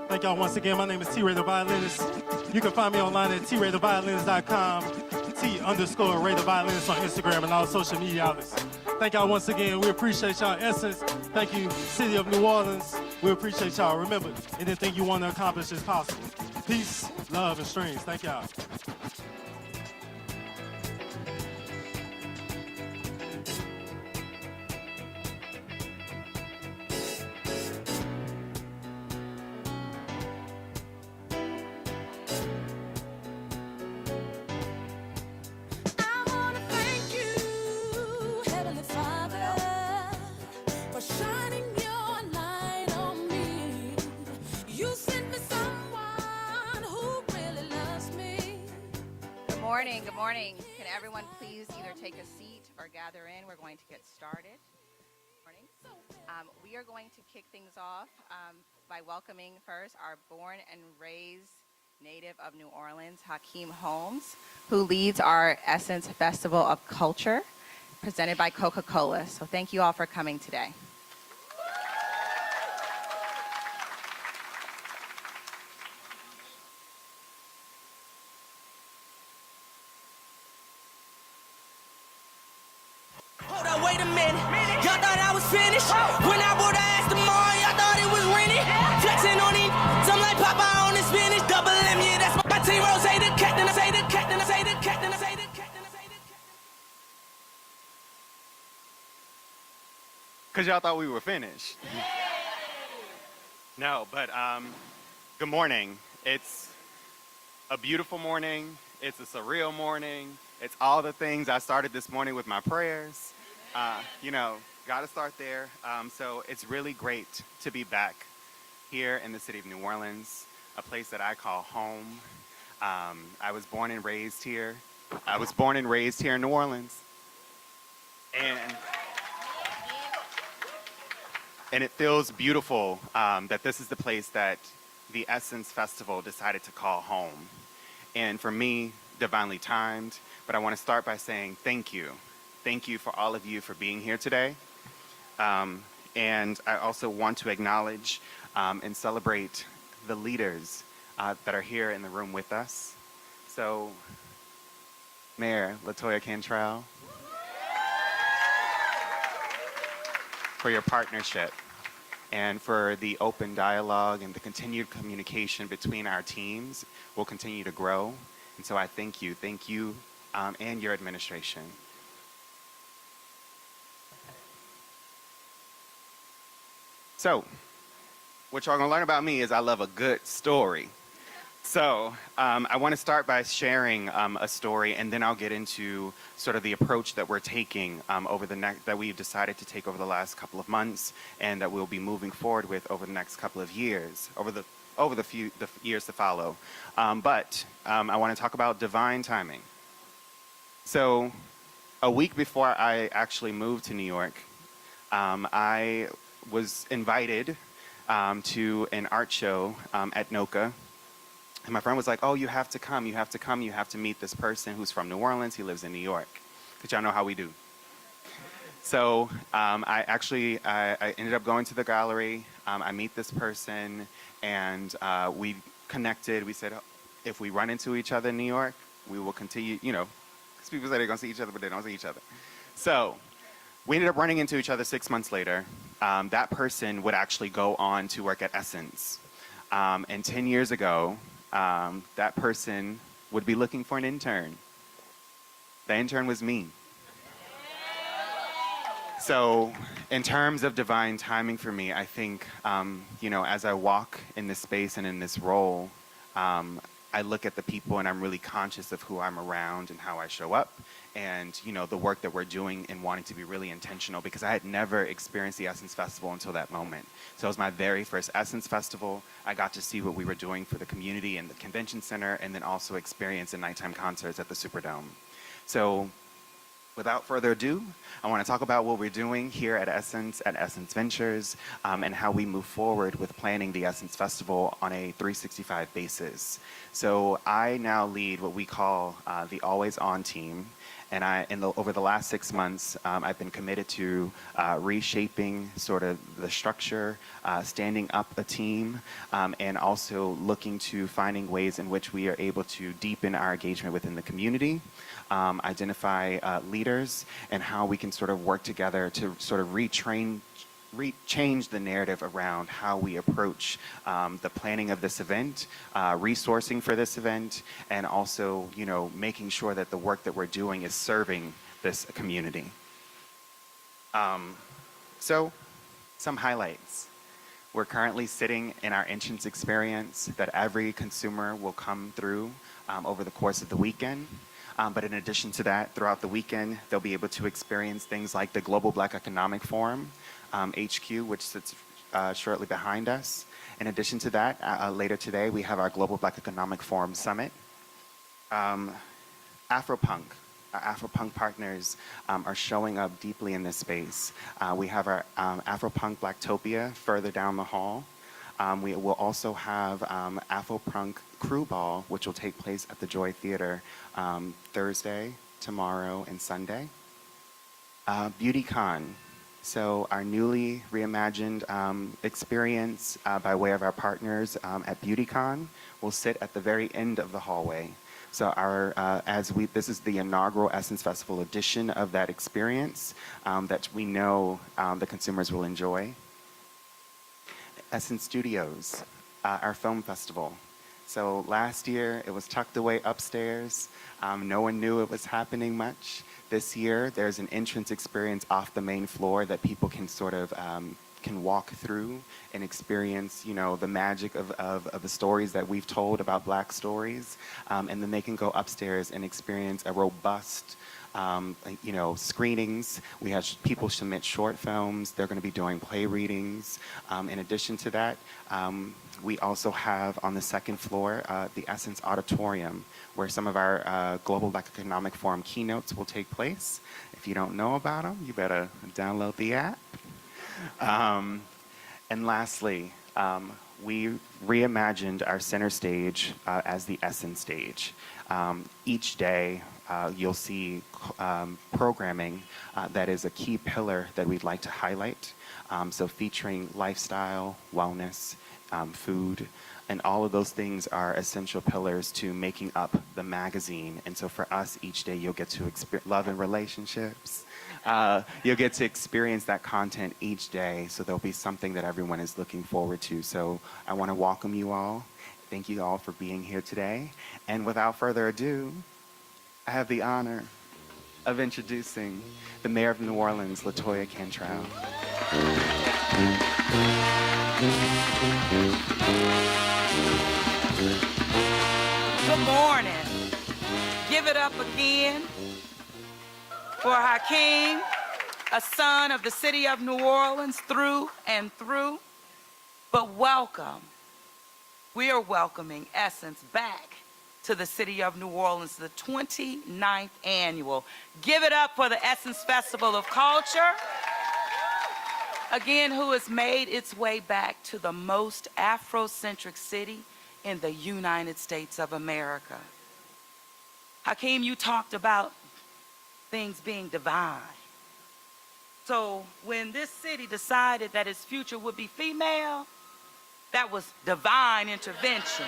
Thank y'all once again. My name is T-Ray the Violinist. You can find me online at traytheviolinist.com, T_Ray the Violinist on Instagram and all social media outlets. Thank y'all once again. We appreciate y'all essence. Thank you, City of New Orleans. We appreciate y'all. Remember, anything you want to accomplish is possible. Peace, love, and streams. Thank y'all. Good morning. Can everyone please either take a seat or gather in? We're going to get started. Morning. We are going to kick things off by welcoming first our born and raised native of New Orleans, Hakeem Holmes, who leads our Essence Festival of Culture, presented by Coca-Cola. So thank you all for coming today. When I bought the ass tomorrow, y'all thought it was rented. Flexing on it, some like Popeye on the spinach. Double M, yeah, that's my team. Rose, say the captain, I say the captain, I say the captain, I say the captain, I say the captain. Because y'all thought we were finished. No, but good morning. It's a beautiful morning. It's a surreal morning. It's all the things I started this morning with my prayers. Got to start there. So it's really great to be back here in the city of New Orleans, a place that I call home. I was born and raised here. In New Orleans. And it feels beautiful that this is the place that the Essence Festival decided to call home. And for me, divinely timed. But I want to start by saying thank you. Thank you for all of you for being here today. And I also want to acknowledge and celebrate the leaders that are here in the room with us. So, Mayor Latoya Cantrell, for your partnership and for the open dialogue and the continued communication between our teams will continue to grow. And so I thank you and your administration. So, what y'all gonna learn about me is I love a good story. So I want to start by sharing a story, and then I'll get into sort of the approach that we're taking that we've decided to take over the last couple of months, and that we'll be moving forward with over the next couple of years, over the years to follow. But I want to talk about divine timing. So a week before I actually moved to New York, I was invited to an art show at NOCA. And my friend was like, oh, you have to come, you have to come, you have to meet this person who's from New Orleans, he lives in New York. Because y'all know how we do. So I ended up going to the gallery, I meet this person, and we connected. We said, if we run into each other in New York, we will continue, because people say they're going to see each other, but they don't see each other. So we ended up running into each other 6 months later. That person would actually go on to work at Essence. And 10 years ago, that person would be looking for an intern. The intern was me. So in terms of divine timing for me, I think, as I walk in this space and in this role, I look at the people and I'm really conscious of who I'm around and how I show up, and the work that we're doing and wanting to be really intentional, because I had never experienced the Essence Festival until that moment. So it was my very first Essence Festival. I got to see what we were doing for the community in the convention center, and then also experience the nighttime concerts at the Superdome. So without further ado, I want to talk about what we're doing here at Essence Ventures, and how we move forward with planning the Essence Festival on a 365 basis. So I now lead what we call the Always On team. And over the last 6 months, I've been committed to reshaping sort of the structure, standing up a team, and also looking to finding ways in which we are able to deepen our engagement within the community, identify leaders, and how we can sort of work together to sort of change the narrative around how we approach the planning of this event, resourcing for this event, and also, making sure that the work that we're doing is serving this community. So, some highlights. We're currently sitting in our entrance experience that every consumer will come through over the course of the weekend. But in addition to that, throughout the weekend, they'll be able to experience things like the Global Black Economic Forum, HQ, which sits shortly behind us. In addition to that, later today, we have our Global Black Economic Forum Summit. Afropunk. Our Afropunk partners are showing up deeply in this space. We have our Afropunk Blacktopia further down the hall. We will also have Afropunk Crew Ball, which will take place at the Joy Theater Thursday, tomorrow, and Sunday. BeautyCon. So our newly reimagined experience by way of our partners at BeautyCon will sit at the very end of the hallway. So this is the inaugural Essence Festival edition of that experience that we know the consumers will enjoy. Essence Studios, our film festival. So last year, it was tucked away upstairs. No one knew it was happening much. This year, there's an entrance experience off the main floor that people can sort of can walk through and experience, the magic of the stories that we've told about Black stories. And then they can go upstairs and experience a robust screenings. We have people submit short films. They're going to be doing play readings. In addition to that, we also have on the second floor the Essence Auditorium, where some of our Global Black Economic Forum keynotes will take place. If you don't know about them, you better download the app. And lastly, we reimagined our center stage as the Essence stage. Each day, you'll see programming that is a key pillar that we'd like to highlight. So featuring lifestyle, wellness, food, and all of those things are essential pillars to making up the magazine. And so for us, each day you'll get to experience love and relationships. You'll get to experience that content each day. So there'll be something that everyone is looking forward to. So I want to welcome you all. Thank you all for being here today. And without further ado, I have the honor of introducing the Mayor of New Orleans, Latoya Cantrell. give it up again for Hakeem, a son of the city of New Orleans through and through. But welcome. We are welcoming Essence back to the city of New Orleans, the 29th annual. Give it up for the Essence Festival of Culture. Again, who has made its way back to the most Afrocentric city in the United States of America. Hakeem, you talked about things being divine. So when this city decided that its future would be female, that was divine intervention.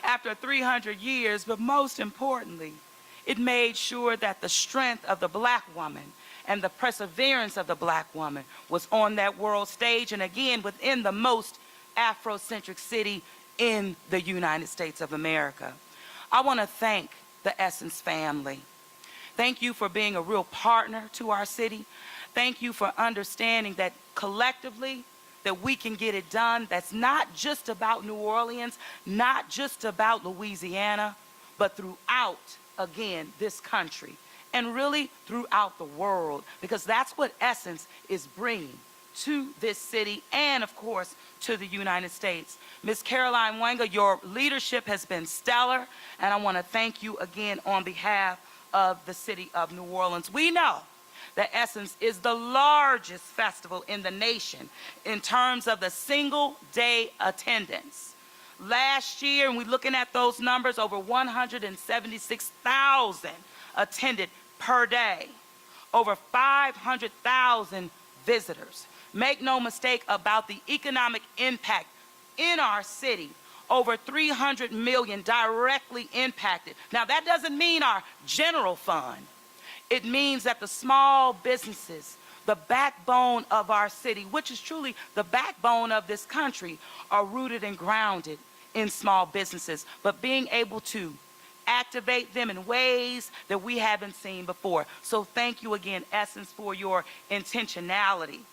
After 300 years, but most importantly, it made sure that the strength of the black woman and the perseverance of the black woman was on that world stage, and again, within the most Afrocentric city in the United States of America. I want to thank the Essence family. Thank you for being a real partner to our city. Thank you for understanding that collectively, that we can get it done. That's not just about New Orleans, not just about Louisiana, but throughout, again, this country, and really throughout the world, because that's what Essence is bringing to this city and, of course, to the United States. Ms. Caroline Wanga, your leadership has been stellar, and I want to thank you again on behalf of the city of New Orleans. We know that Essence is the largest festival in the nation in terms of the single-day attendance. Last year, and we're looking at those numbers, over 176,000 attended per day, over 500,000 visitors. Make no mistake about the economic impact in our city. Over 300 million directly impacted. Now, that doesn't mean our general fund. It means that the small businesses, the backbone of our city, which is truly the backbone of this country, are rooted and grounded in small businesses, but being able to activate them in ways that we haven't seen before. So thank you again, Essence, for your intentionality.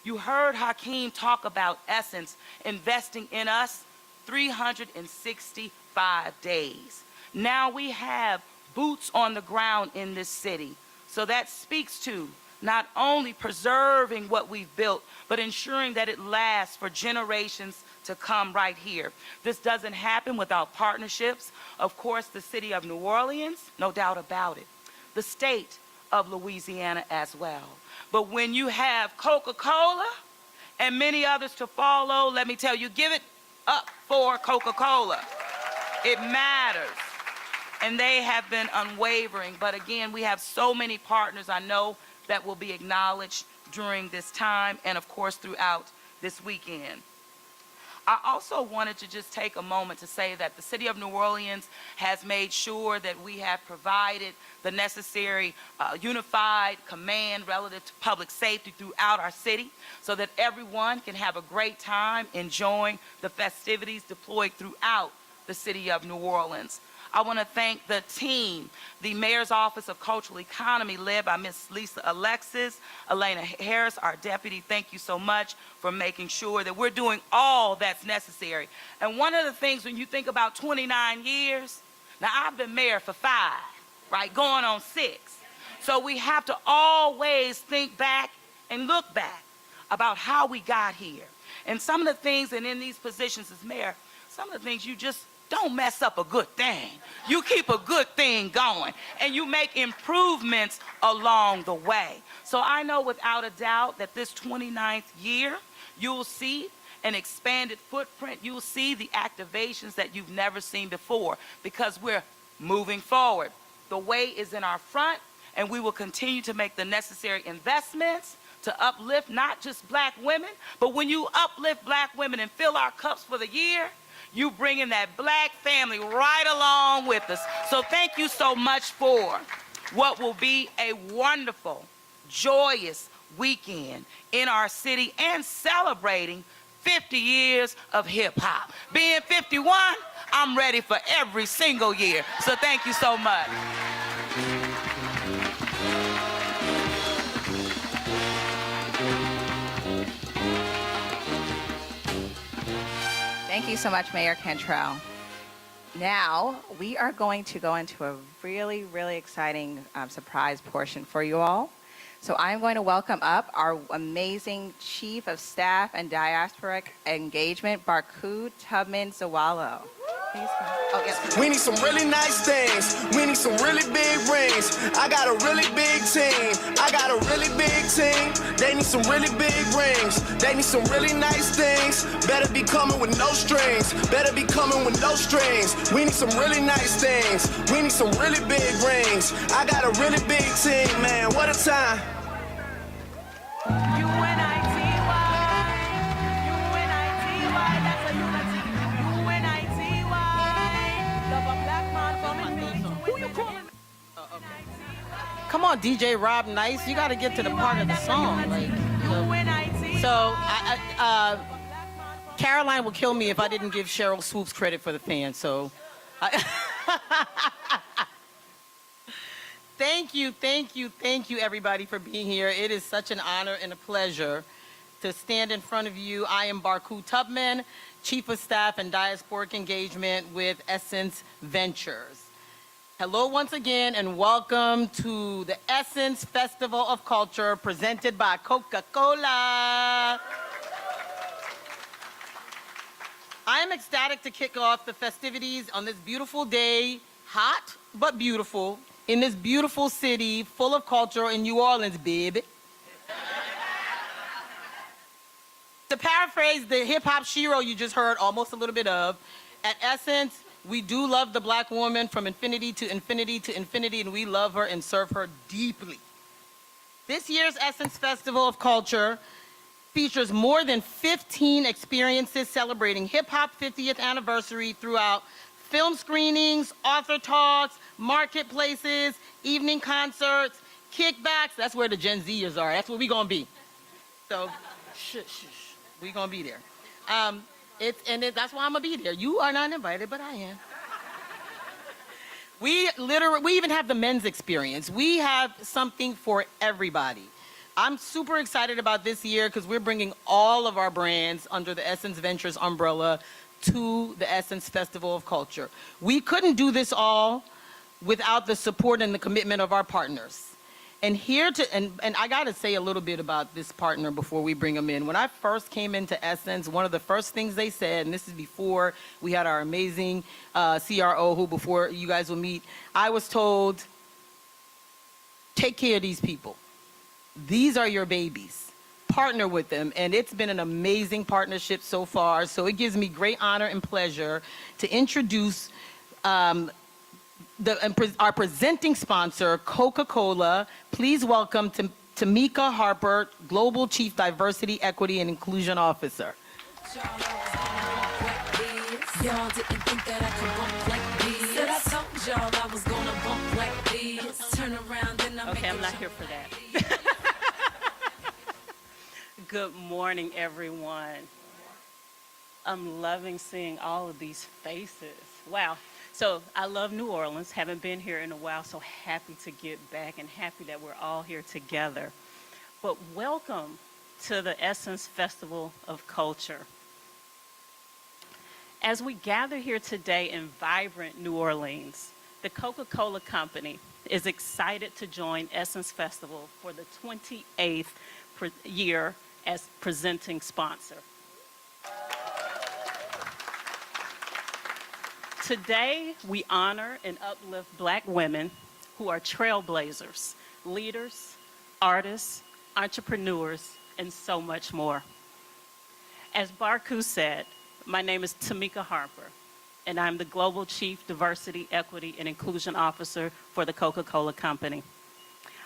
You heard Hakeem talk about Essence investing in us 365 days. Now we have boots on the ground in this city. So that speaks to not only preserving what we've built, but ensuring that it lasts for generations to come right here. This doesn't happen without partnerships. Of course, the city of New Orleans, no doubt about it. The state of Louisiana as well. But when you have Coca-Cola and many others to follow, let me tell you, give it up for Coca-Cola. It matters. And they have been unwavering. But again, we have so many partners I know that will be acknowledged during this time and, of course, throughout this weekend. I also wanted to just take a moment to say that the city of New Orleans has made sure that we have provided the necessary unified command relative to public safety throughout our city so that everyone can have a great time enjoying the festivities deployed throughout the city of New Orleans. I want to thank the team, the Mayor's Office of Cultural Economy, led by Ms. Lisa Alexis, Elena Harris, our deputy. Thank you so much for making sure that we're doing all that's necessary. And one of the things when you think about 29 years, now I've been mayor for 5, right, going on 6. So we have to always think back and look back about how we got here. And some of the things, and in these positions as mayor, some of the things you just don't mess up a good thing. You keep a good thing going, and you make improvements along the way. So I know without a doubt that this 29th year, you'll see an expanded footprint. You'll see the activations that you've never seen before because we're moving forward. The way is in our front, and we will continue to make the necessary investments to uplift not just black women, but when you uplift black women and fill our cups for the year, you bringing that black family right along with us. So thank you so much for what will be a wonderful, joyous weekend in our city and celebrating 50 years of hip hop. Being 51, I'm ready for every single year. So thank you so much. Thank you so much, Mayor Cantrell. Now, we are going to go into a really, really exciting surprise portion for you all. So I'm going to welcome up our amazing Chief of Staff and Diasporic Engagement, Barku Tubman Zawalo. Please come. Oh, yes. We need some really nice things. We need some really big rings. I got a really big team. I got a really big team. They need some really big rings. They need some really nice things. Better be coming with no strings. Better be coming with no strings. We need some really nice things. We need some really big rings. I got a really big team, man. What a time. Come on, DJ Rob Nice. You got to get to the part of the song. Like, Caroline will kill me if I didn't give Cheryl Swoops credit for the fan. So, thank you, everybody, for being here. It is such an honor and a pleasure to stand in front of you. I am Barku Tubman, Chief of Staff and Diasporic Engagement with Essence Ventures. Hello once again, and welcome to the Essence Festival of Culture presented by Coca-Cola. I am ecstatic to kick off the festivities on this beautiful day, hot but beautiful, in this beautiful city full of culture in New Orleans, baby. To paraphrase the hip-hop shiro you just heard almost a little bit of, at Essence, we do love the black woman from infinity to infinity to infinity, and we love her and serve her deeply. This year's Essence Festival of Culture features more than 15 experiences celebrating hip-hop 50th anniversary throughout film screenings, author talks, marketplaces, evening concerts, kickbacks. That's where the Gen Zers are. That's where we gonna be. So, we gonna be there. That's why I'm gonna be there. You are not invited, but I am. We even have the men's experience. We have something for everybody. I'm super excited about this year because we're bringing all of our brands under the Essence Ventures umbrella to the Essence Festival of Culture. We couldn't do this all without the support and the commitment of our partners. And I gotta say a little bit about this partner before we bring them in. When I first came into Essence, one of the first things they said, and this is before we had our amazing CRO, who before you guys will meet, I was told, take care of these people. These are your babies. Partner with them. And it's been an amazing partnership so far. So it gives me great honor and pleasure to introduce our presenting sponsor, Coca-Cola. Please welcome Tamika Harper, Global Chief Diversity, Equity, and Inclusion Officer. Y'all didn't think that I could bump like this. Said I told y'all I was gonna bump like this. Turn around and I'm Okay, I'm not here for that. Good morning, everyone. I'm loving seeing all of these faces. Wow. So I love New Orleans. Haven't been here in a while, so happy to get back and happy that we're all here together. But welcome to the Essence Festival of Culture. As we gather here today in vibrant New Orleans, the Coca-Cola Company is excited to join Essence Festival for the 28th year as presenting sponsor. Today, we honor and uplift Black women who are trailblazers, leaders, artists, entrepreneurs, and so much more. As Barku said, my name is Tamika Harper, and I'm the Global Chief Diversity, Equity, and Inclusion Officer for the Coca-Cola Company.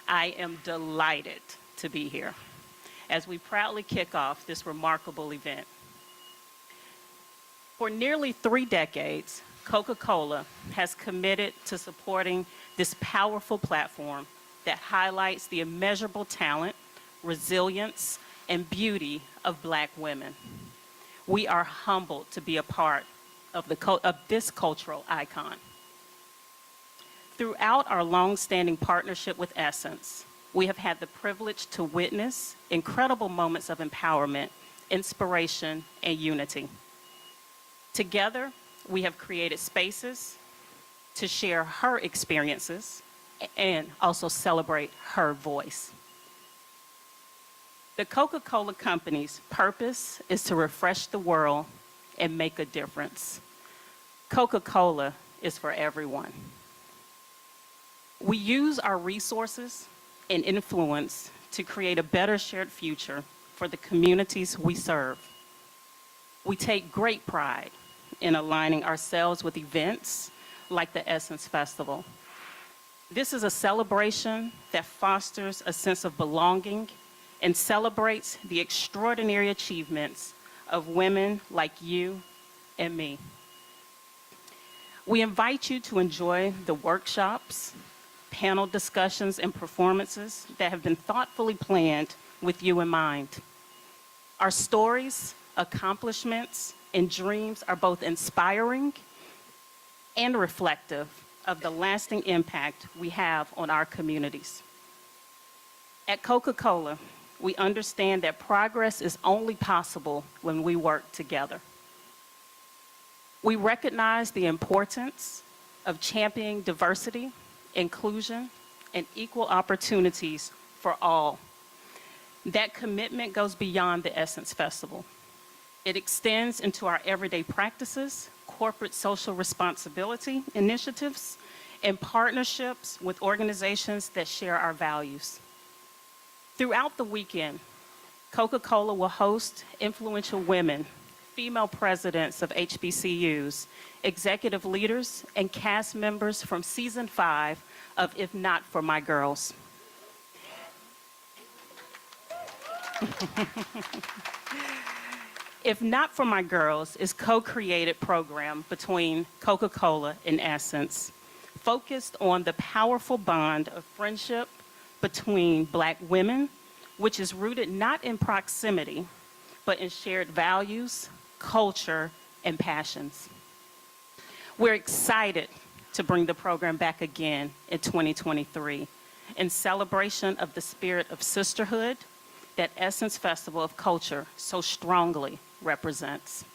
I am delighted to be here as we proudly kick off this remarkable event. For nearly 3 decades, Coca-Cola has committed to supporting this powerful platform that highlights the immeasurable talent, resilience, and beauty of Black women. We are humbled to be a part of this cultural icon. Throughout our long-standing partnership with Essence, we have had the privilege to witness incredible moments of empowerment, inspiration, and unity. Together, we have created spaces to share her experiences and also celebrate her voice. The Coca-Cola Company's purpose is to refresh the world and make a difference. Coca-Cola is for everyone. We use our resources and influence to create a better shared future for the communities we serve. We take great pride in aligning ourselves with events like the Essence Festival. This is a celebration that fosters a sense of belonging and celebrates the extraordinary achievements of women like you and me. We invite you to enjoy the workshops, panel discussions, and performances that have been thoughtfully planned with you in mind. Our stories, accomplishments, and dreams are both inspiring and reflective of the lasting impact we have on our communities. At Coca-Cola, we understand that progress is only possible when we work together. We recognize the importance of championing diversity, inclusion, and equal opportunities for all. That commitment goes beyond the Essence Festival. It extends into our everyday practices, corporate social responsibility initiatives, and partnerships with organizations that share our values. Throughout the weekend, Coca-Cola will host influential women, female presidents of HBCUs, executive leaders, and cast members from season 5 of If Not For My Girls. If Not For My Girls is a co-created program between Coca-Cola and Essence, focused on the powerful bond of friendship between Black women, which is rooted not in proximity, but in shared values, culture, and passions. We're excited to bring the program back again in 2023 in celebration of the spirit of sisterhood that Essence Festival of Culture so strongly represents.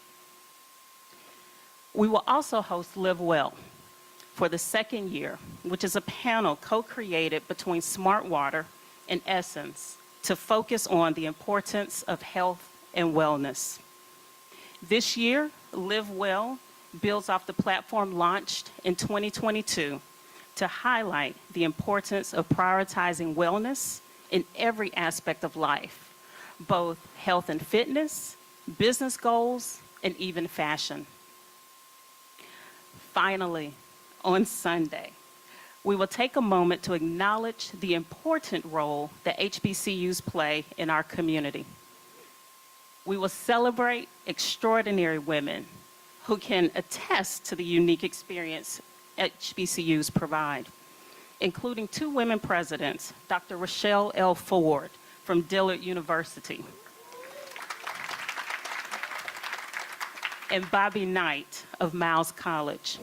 We will also host Live Well for the second year, which is a panel co-created between Smart Water and Essence to focus on the importance of health and wellness. This year, Live Well builds off the platform launched in 2022 to highlight the importance of prioritizing wellness in every aspect of life, both health and fitness, business goals, and even fashion. Finally, on Sunday, we will take a moment to acknowledge the important role that HBCUs play in our community. We will celebrate extraordinary women who can attest to the unique experience HBCUs provide, including 2 women presidents, Dr. Rochelle L. Ford from Dillard University, and Bobby Knight of Miles College.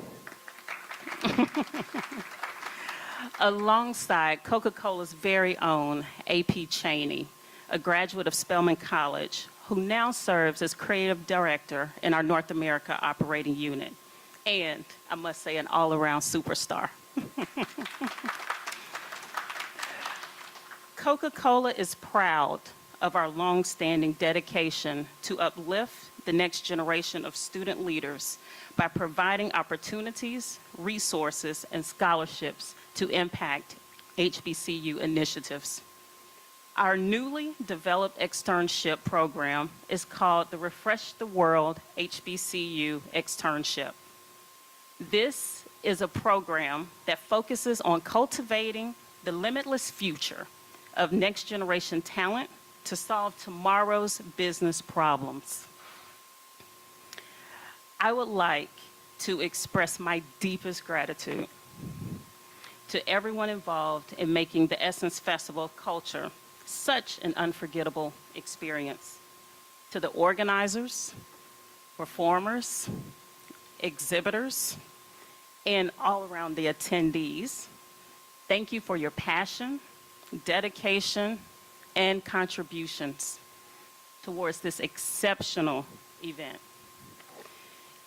Alongside Coca-Cola's very own A.P. Cheney, a graduate of Spelman College, who now serves as creative director in our North America operating unit, and I must say an all-around superstar. Coca-Cola is proud of our long-standing dedication to uplift the next generation of student leaders by providing opportunities, resources, and scholarships to impact HBCU initiatives. Our newly developed externship program is called the Refresh the World HBCU Externship. This is a program that focuses on cultivating the limitless future of next generation talent to solve tomorrow's business problems. I would like to express my deepest gratitude to everyone involved in making the Essence Festival of Culture such an unforgettable experience. To the organizers, performers, exhibitors, and all around the attendees, thank you for your passion, dedication, and contributions towards this exceptional event.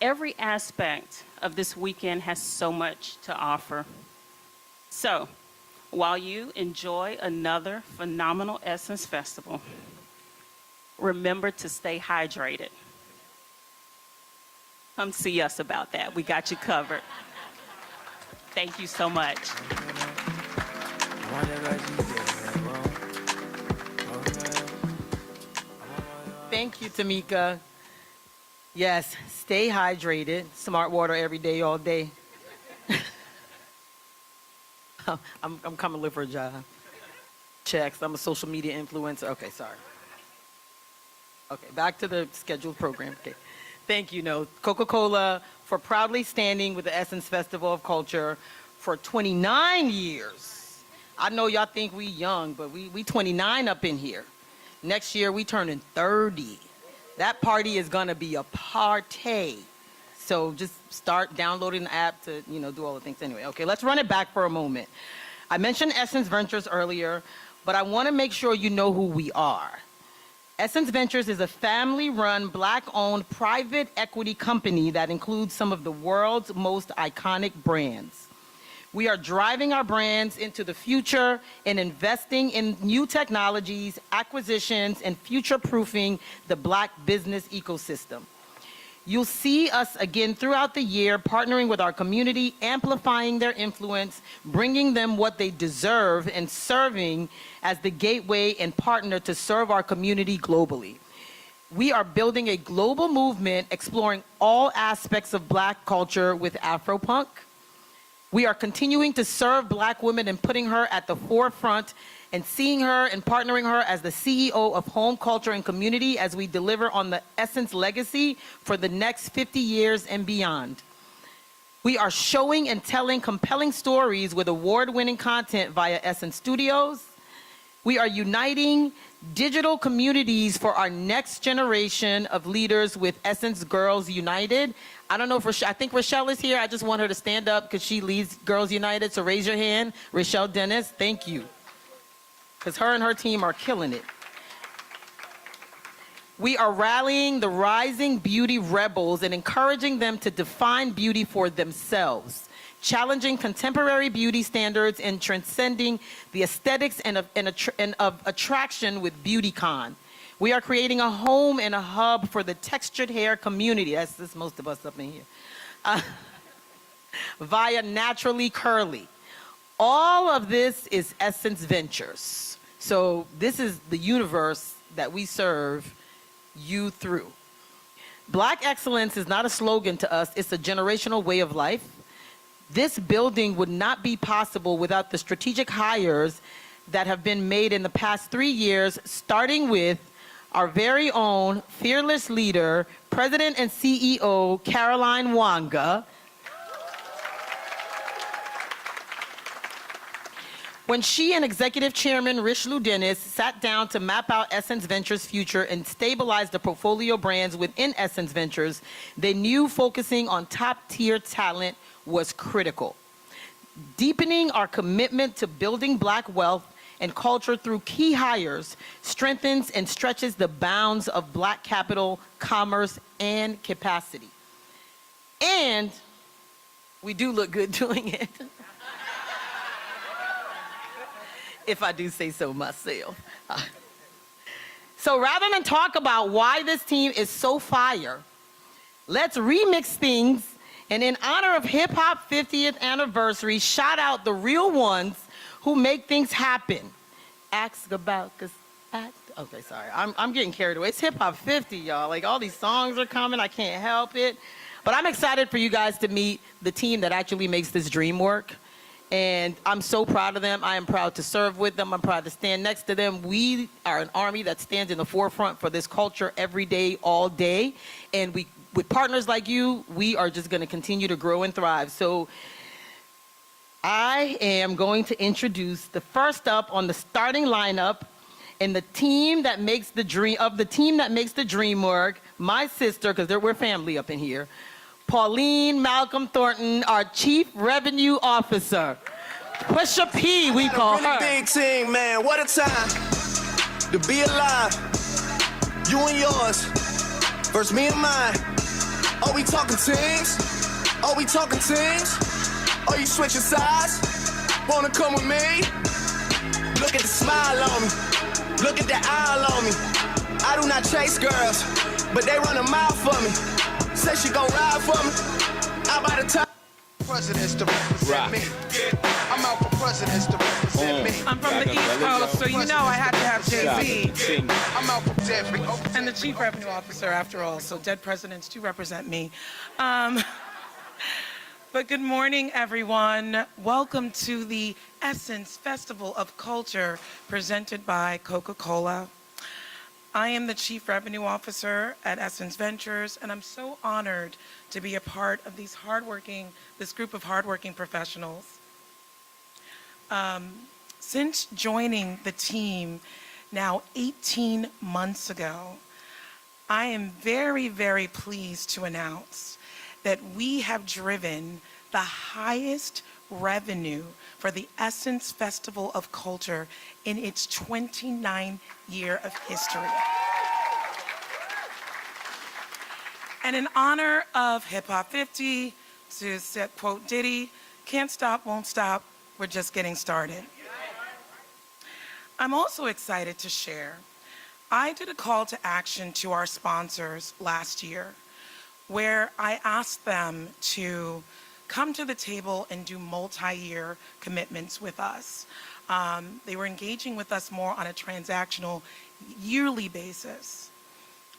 Every aspect of this weekend has so much to offer. So, while you enjoy another phenomenal Essence Festival, remember to stay hydrated. Come see us about that. We got you covered. Thank you so much. Thank you, Tamika. Yes, stay hydrated. Smart water every day, all day. I'm coming to live for a job. Checks. I'm a social media influencer. Okay, sorry. Okay, back to the scheduled program. Okay. Thank you, No. Coca-Cola for proudly standing with the Essence Festival of Culture for 29 years. I know y'all think we young, but we 29 up in here. Next year, we turning 30. That party is gonna be a party. So just start downloading the app to, do all the things anyway. Okay, let's run it back for a moment. I mentioned Essence Ventures earlier, but I wanna make sure you know who we are. Essence Ventures is a family-run, Black-owned private equity company that includes some of the world's most iconic brands. We are driving our brands into the future and investing in new technologies, acquisitions, and future-proofing the Black business ecosystem. You'll see us again throughout the year, partnering with our community, amplifying their influence, bringing them what they deserve, and serving as the gateway and partner to serve our community globally. We are building a global movement exploring all aspects of Black culture with Afropunk. We are continuing to serve Black women and putting her at the forefront and seeing her and partnering her as the CEO of Home, Culture, and Community as we deliver on the Essence legacy for the next 50 years and beyond. We are showing and telling compelling stories with award-winning content via Essence Studios. We are uniting digital communities for our next generation of leaders with Essence Girls United. I don't know if I think Rochelle is here. I just want her to stand up because she leads Girls United. So raise your hand. Rochelle Dennis, thank you. Because her and her team are killing it. We are rallying the rising beauty rebels and encouraging them to define beauty for themselves, challenging contemporary beauty standards and transcending the aesthetics and of attraction with BeautyCon. We are creating a home and a hub for the textured hair community. That's most of us up in here. Via Naturally Curly. All of this is Essence Ventures. So this is the universe that we serve you through. Black excellence is not a slogan to us, it's a generational way of life. This building would not be possible without the strategic hires that have been made in the past 3 years, starting with our very own fearless leader, President and CEO, Caroline Wanga. When she and Executive Chairman Richelieu Dennis sat down to map out Essence Ventures' future and stabilize the portfolio brands within Essence Ventures, they knew focusing on top-tier talent was critical. Deepening our commitment to building Black wealth and culture through key hires strengthens and stretches the bounds of Black capital, commerce, and capacity. And we do look good doing it. If I do say so myself. So rather than talk about why this team is so fire, let's remix things and in honor of Hip Hop 50th anniversary, shout out the real ones who make things happen. Ask about, okay, sorry, I'm getting carried away. It's Hip Hop 50, y'all. Like all these songs are coming, I can't help it. But I'm excited for you guys to meet the team that actually makes this dream work. And I'm so proud of them. I am proud to serve with them. I'm proud to stand next to them. We are an army that stands in the forefront for this culture every day, all day. And with partners like you, we are just going to continue to grow and thrive. So I am going to introduce the first up on the starting lineup and the team that makes the dream work, my sister, because we're family up in here, Pauline Malcolm Thornton, our Chief Revenue Officer. Pusha P, we call her. Big team, man. What a time to be alive. You and yours versus me and mine. Oh, we talking teams? Oh, we talking teams? Oh, you switching sides? Wanna come with me? Look at the smile on me. Look at the aisle on me. I do not chase girls, but they run a mile for me. Say she gon' ride for me. I buy the time. Presidents to represent me. I'm out for presidents to represent me. I'm from the East Coast, so you know I had to have Jay-Z. I'm out for dead. And the Chief Revenue Officer, after all, so dead presidents do represent me. But good morning, everyone. Welcome to the Essence Festival of Culture presented by Coca-Cola. I am the Chief Revenue Officer at Essence Ventures, and I'm so honored to be a part of this group of hardworking professionals. Since joining the team now 18 months ago, I am very, very pleased to announce that we have driven the highest revenue for the Essence Festival of Culture in its 29th year of history. And in honor of Hip Hop 50, to quote Diddy, can't stop, won't stop, we're just getting started. I'm also excited to share, I did a call to action to our sponsors last year, where I asked them to come to the table and do multi-year commitments with us. They were engaging with us more on a transactional yearly basis.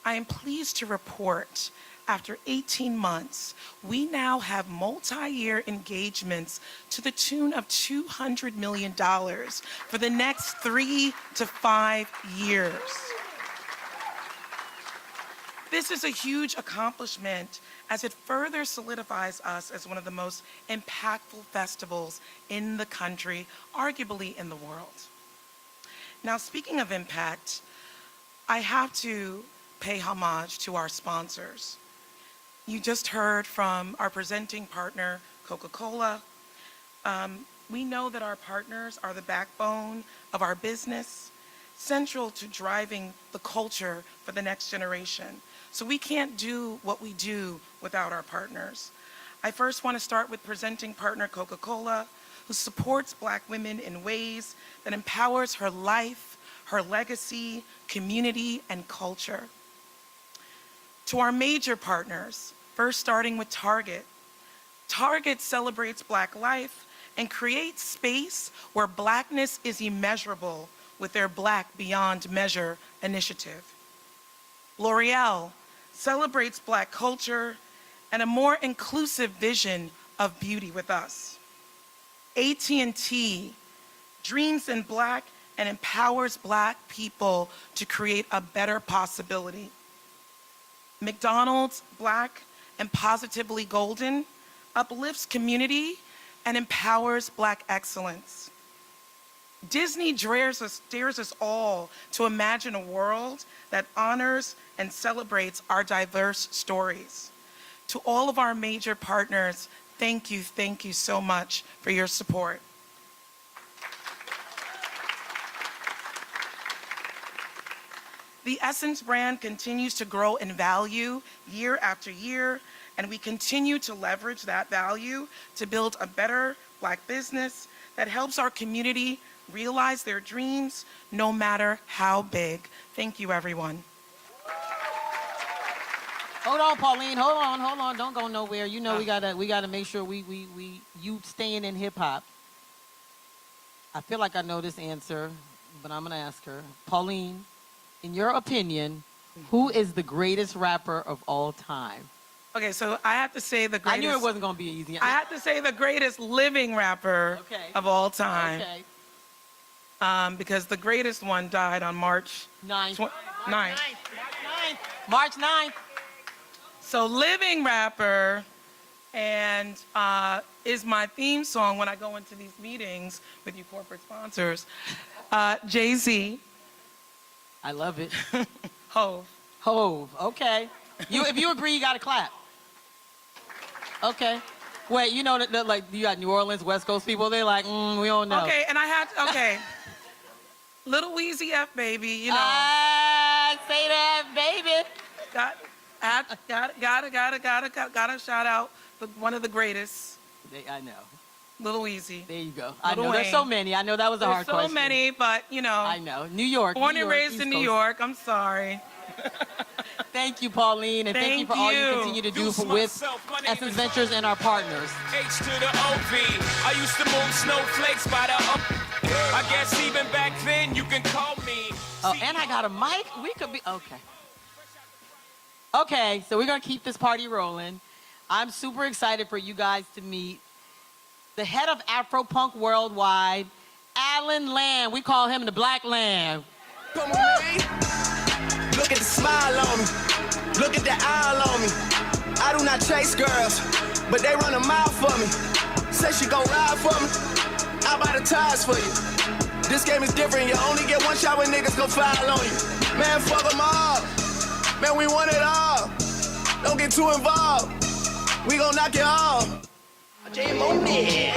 I am pleased to report, after 18 months, we now have multi-year engagements to the tune of $200 million for the next 3 to 5 years. This is a huge accomplishment as it further solidifies us as one of the most impactful festivals in the country, arguably in the world. Now, speaking of impact, I have to pay homage to our sponsors. You just heard from our presenting partner, Coca-Cola. We know that our partners are the backbone of our business, central to driving the culture for the next generation. So we can't do what we do without our partners. I first want to start with presenting partner Coca-Cola, who supports Black women in ways that empowers her life, her legacy, community, and culture. To our major partners, first starting with Target. Target celebrates Black life and creates space where Blackness is immeasurable with their Black Beyond Measure initiative. L'Oreal celebrates Black culture and a more inclusive vision of beauty with us. AT&T dreams in Black and empowers Black people to create a better possibility. McDonald's Black and Positively Golden uplifts community and empowers Black excellence. Disney dares us all to imagine a world that honors and celebrates our diverse stories. To all of our major partners, thank you so much for your support. The Essence brand continues to grow in value year after year, and we continue to leverage that value to build a better Black business that helps our community realize their dreams, no matter how big. Thank you, everyone. Hold on, Pauline. Hold on. Don't go nowhere. You know we gotta make sure you staying in hip hop. I feel like I know this answer, but I'm gonna ask her. Pauline, in your opinion, who is the greatest rapper of all time? Okay, so I have to say the greatest. I knew it wasn't gonna be easy. I have to say the greatest living rapper of all time. Okay. Because the greatest one died on March 9th. 9th. March 9th. So living rapper and is my theme song when I go into these meetings with you corporate sponsors. Jay-Z. I love it. Hove. Okay. If you agree, you gotta clap. Okay. Wait, you know that like you got New Orleans, West Coast people. They're like, we don't know. Okay, and I had Little Weezy F baby, you know. Say that, baby. Gotta shout out one of the greatest, I know. Lil Easy. There you go. I Lil know there's Wayne. so many. I know that was a hard There's so question. many, but you know. I know. New York. Born New and York, raised East in New Coast. York. I'm sorry. Thank you, Pauline, and thank you for all you continue to do with Essence Ventures and our partners. H to the OV. I used to move snowflakes by the I guess even back then you can call me. Oh, and I got a mic. We could be okay. Okay, so we're gonna keep this party rolling. I'm super excited for you guys to meet the head of Afropunk Worldwide, Alan Lamb. We call him the Black Lamb. Come with me. Look at the smile on me. Look at the eye on me. I do not chase girls, but they run a mile for me. Say she gon' ride for me. I'll buy the tires for you. This game is different. You only get one shot when niggas gon' foul on you. Man, fuck them all. Man, we want it all. Don't get too involved. We gon' knock it off. Jam on it.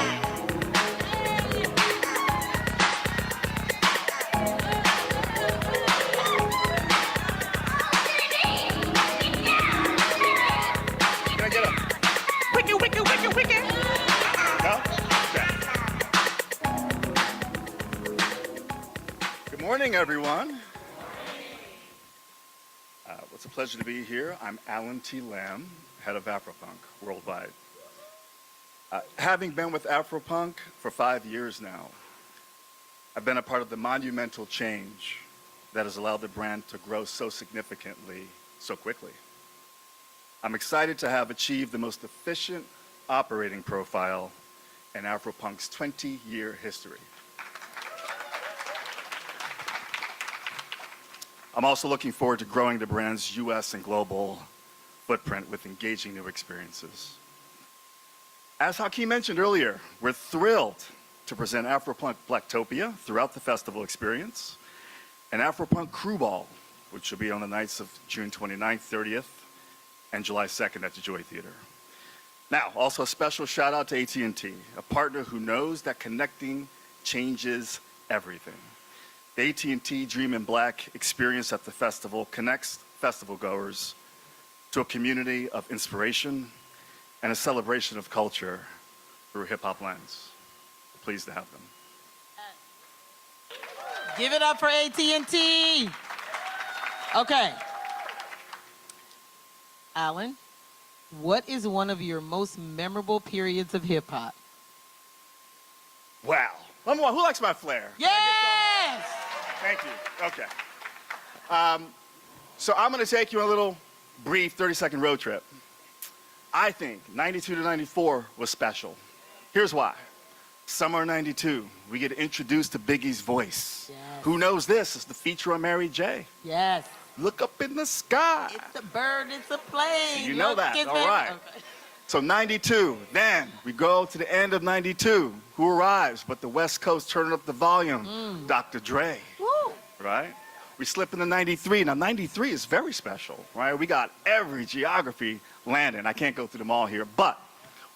Good morning, everyone. It's a pleasure to be here. I'm Alan T. Lamb, head of Afropunk Worldwide. Having been with Afropunk for 5 years now, I've been a part of the monumental change that has allowed the brand to grow so significantly, so quickly. I'm excited to have achieved the most efficient operating profile in Afropunk's 20-year history. I'm also looking forward to growing the brand's US and global footprint with engaging new experiences. As Hakeem mentioned earlier, we're thrilled to present Afropunk Blacktopia throughout the festival experience, and Afropunk Crew Ball, which will be on the nights of June 29th, 30th, and July 2nd at the Joy Theater. Now, also a special shout out to AT&T, a partner who knows that connecting changes everything. The AT&T Dream in Black experience at the festival connects festival goers to a community of inspiration and a celebration of culture through a hip-hop lens. We're pleased to have them. Give it up for AT&T. Okay. Alan, what is one of your most memorable periods of hip-hop? Wow. Number one, who likes my flair? Yes! Thank you. Okay. So I'm going to take you on a little brief 30-second road trip. I think 92 to 94 was special. Here's why. Summer 92, we get introduced to Biggie's voice. Yes. Who knows this? It's the feature on Mary J. Yes. Look up in the sky. It's a bird, it's a plane. You know Look that, at all right. Okay. So 92, then we go to the end of 92. Who arrives but the West Coast turning up the volume? Dr. Dre. Woo. Right? We slip into 93. Now, 93 is very special, right? We got every geography landing. I can't go through them all here, but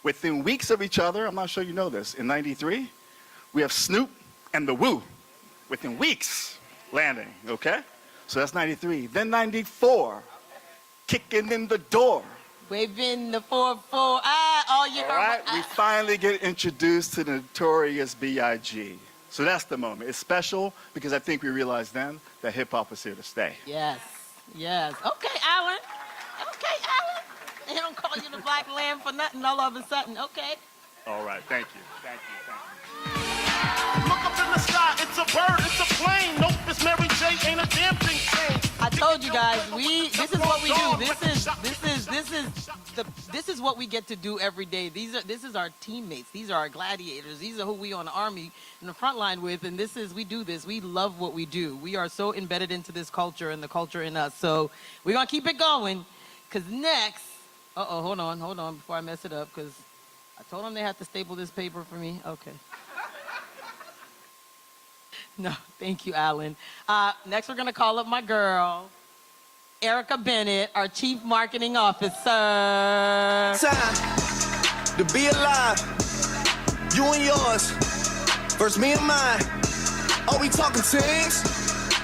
within weeks of each other, I'm not sure you know this, in 93, we have Snoop and the Woo within weeks landing, okay? So that's 93. Then 94, kicking in the door. Waving the 4-4, all year. All right, we finally get introduced to the Notorious B.I.G. So that's the moment. It's special because I think we realized then that hip-hop was here to stay. Yes, yes. Okay, Alan. Okay, Alan. They don't call you the Black Lamb for nothing all of a sudden. Okay. All right, thank you. Thank you, thank you. Look up in the sky, it's a bird, it's a plane. Nope, it's Mary J, ain't a damn thing changed. I told you guys, this is what we do. This is what we get to do every day. This is our teammates. These are our gladiators. These are who we on the Army in the front line with, and we do this. We love what we do. We are so embedded into this culture and the culture in us. So we're gonna keep it going, because next, hold on, before I mess it up, because I told them they had to staple this paper for me. Okay. No, thank you, Alan. Next, we're going to call up my girl, Erica Bennett, our Chief Marketing Officer. Time to be alive. You and yours versus me and mine. Are we talking teams?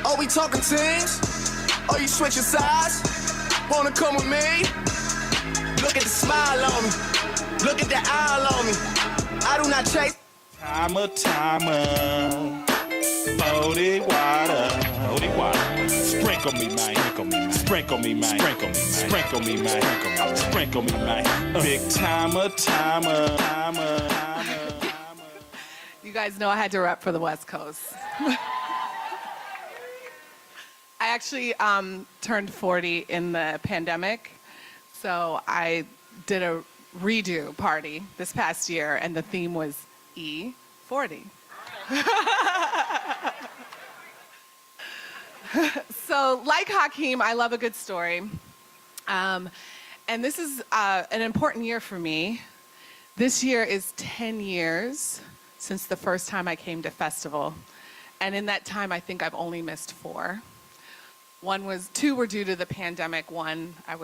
Are we talking teams? Are you switching sides? Wanna come with me? Look at the smile on me. Look at the aisle on me. I do not chase. Timer, 40 water. Sprinkle me, man. Sprinkle me, man. Sprinkle me, man. Sprinkle me, man. Big timer. You guys know I had to rep for the West Coast. I actually turned 40 in the pandemic, so I did a redo party this past year, and the theme was E40. So, like Hakeem, I love a good story. And this is an important year for me. This year is 10 years since the first time I came to festival. And in that time, I think I've only missed 4. Two were due to the pandemic. One, I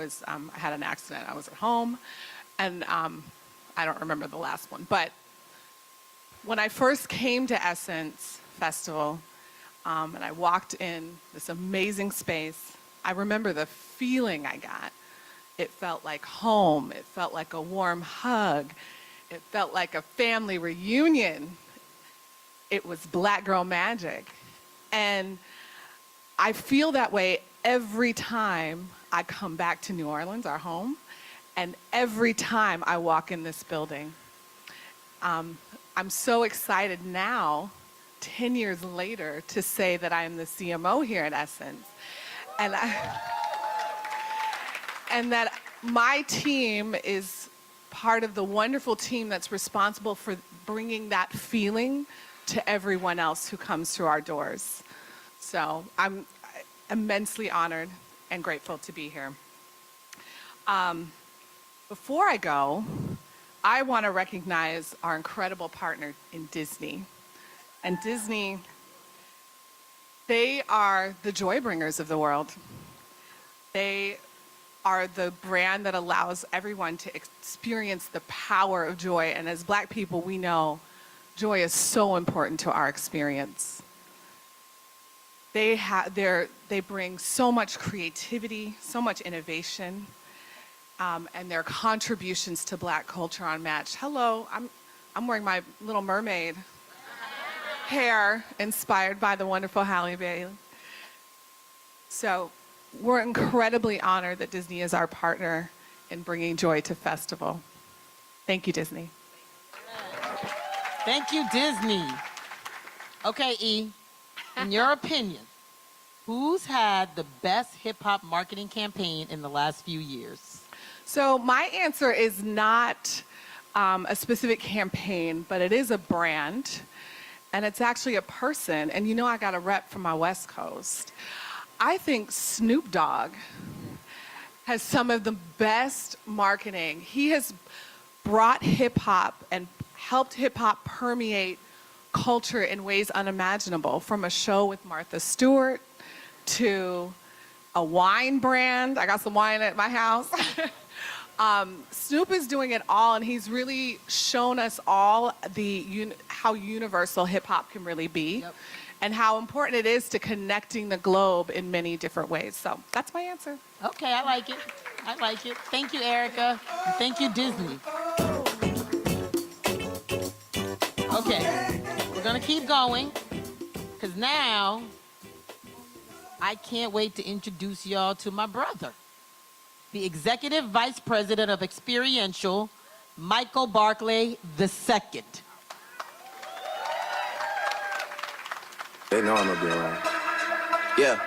had an accident. I was at home. And I don't remember the last one. But when I first came to Essence Festival, and I walked in this amazing space, I remember the feeling I got. It felt like home. It felt like a warm hug. It felt like a family reunion. It was Black girl magic. And I feel that way every time I come back to New Orleans, our home, and every time I walk in this building. I'm so excited now, 10 years later, to say that I am the CMO here at Essence. And that my team is part of the wonderful team that's responsible for bringing that feeling to everyone else who comes through our doors. So I'm immensely honored and grateful to be here. Before I go, I want to recognize our incredible partner in Disney. And Disney, they are the joy bringers of the world. They are the brand that allows everyone to experience the power of joy. And as Black people, we know joy is so important to our experience. They bring so much creativity, so much innovation, and their contributions to Black culture are unmatched. Hello, I'm wearing my Little Mermaid hair inspired by the wonderful Halle Bailey. So we're incredibly honored that Disney is our partner in bringing joy to festival. Thank you, Disney. Thank you, Disney. Okay, E, in your opinion, who's had the best hip-hop marketing campaign in the last few years? So my answer is not a specific campaign, but it is a brand, and it's actually a person. And you know I got a rep from my West Coast. I think Snoop Dogg has some of the best marketing. He has brought hip-hop and helped hip-hop permeate culture in ways unimaginable, from a show with Martha Stewart to a wine brand. I got some wine at my house. Snoop is doing it all, and he's really shown us all how universal hip-hop can really be. Yep. And how important it is to connecting the globe in many different ways. So that's my answer. Okay, I like it. Thank you, Erica. And thank you, Disney. Okay, we're gonna keep going, because now I can't wait to introduce y'all to my brother, the Executive Vice President of Experiential, Michael Barclay II. They know I'm gonna be around. Yeah.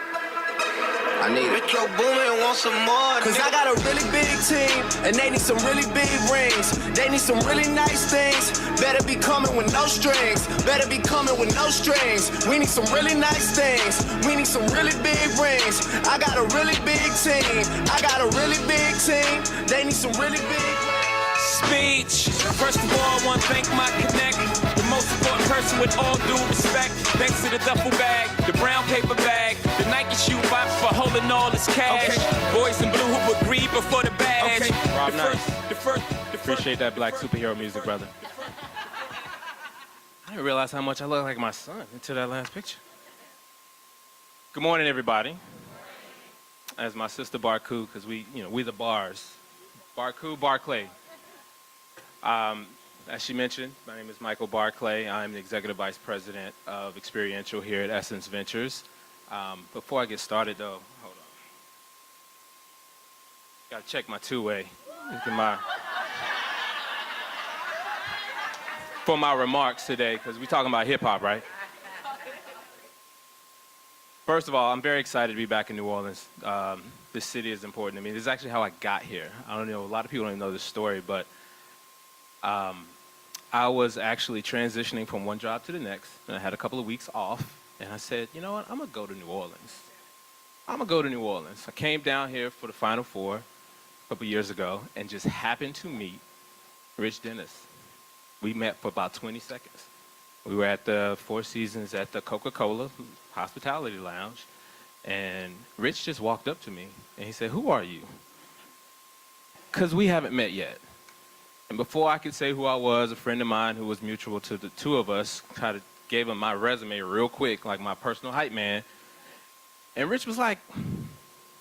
I need it. Metro Boomin want some more. Cause I got a really big team, and they need some really big rings. They need some really nice things. Better be coming with no strings. Better be coming with no strings. We need some really nice things. We need some really big rings. I got a really big team. I got a really big team. They need some really big Speech. First of all, I want to thank my connect. The most important person with all due respect. Thanks to the duffel bag, the brown paper bag, the Nike shoe box for holding all this cash. Okay. Boys in blue who agreed before the badge. Okay. Rob, nice. Appreciate that Black superhero music, brother. I didn't realize how much I look like my son until that last picture. Good morning, everybody. as my sister Barku, because we the bars. Barku, Barclay. As she mentioned, my name is Michael Barclay. I'm the Executive Vice President of Experiential here at Essence Ventures. Before I get started, though, hold on. Got to check my two-way. For my remarks today, because we're talking about hip-hop, right? First of all, I'm very excited to be back in New Orleans. This city is important to me. This is actually how I got here. I don't know, a lot of people don't even know this story, but I was actually transitioning from one job to the next, and I had a couple of weeks off, and I said, you know what, I'm gonna go to New Orleans. I came down here for the Final Four a couple years ago and just happened to meet Rich Dennis. We met for about 20 seconds. We were at the Four Seasons at the Coca-Cola Hospitality Lounge, and Rich just walked up to me, and he said, who are you? Because we haven't met yet. And before I could say who I was, a friend of mine who was mutual to the two of us kind of gave him my resume real quick, like my personal hype man. And Rich was like,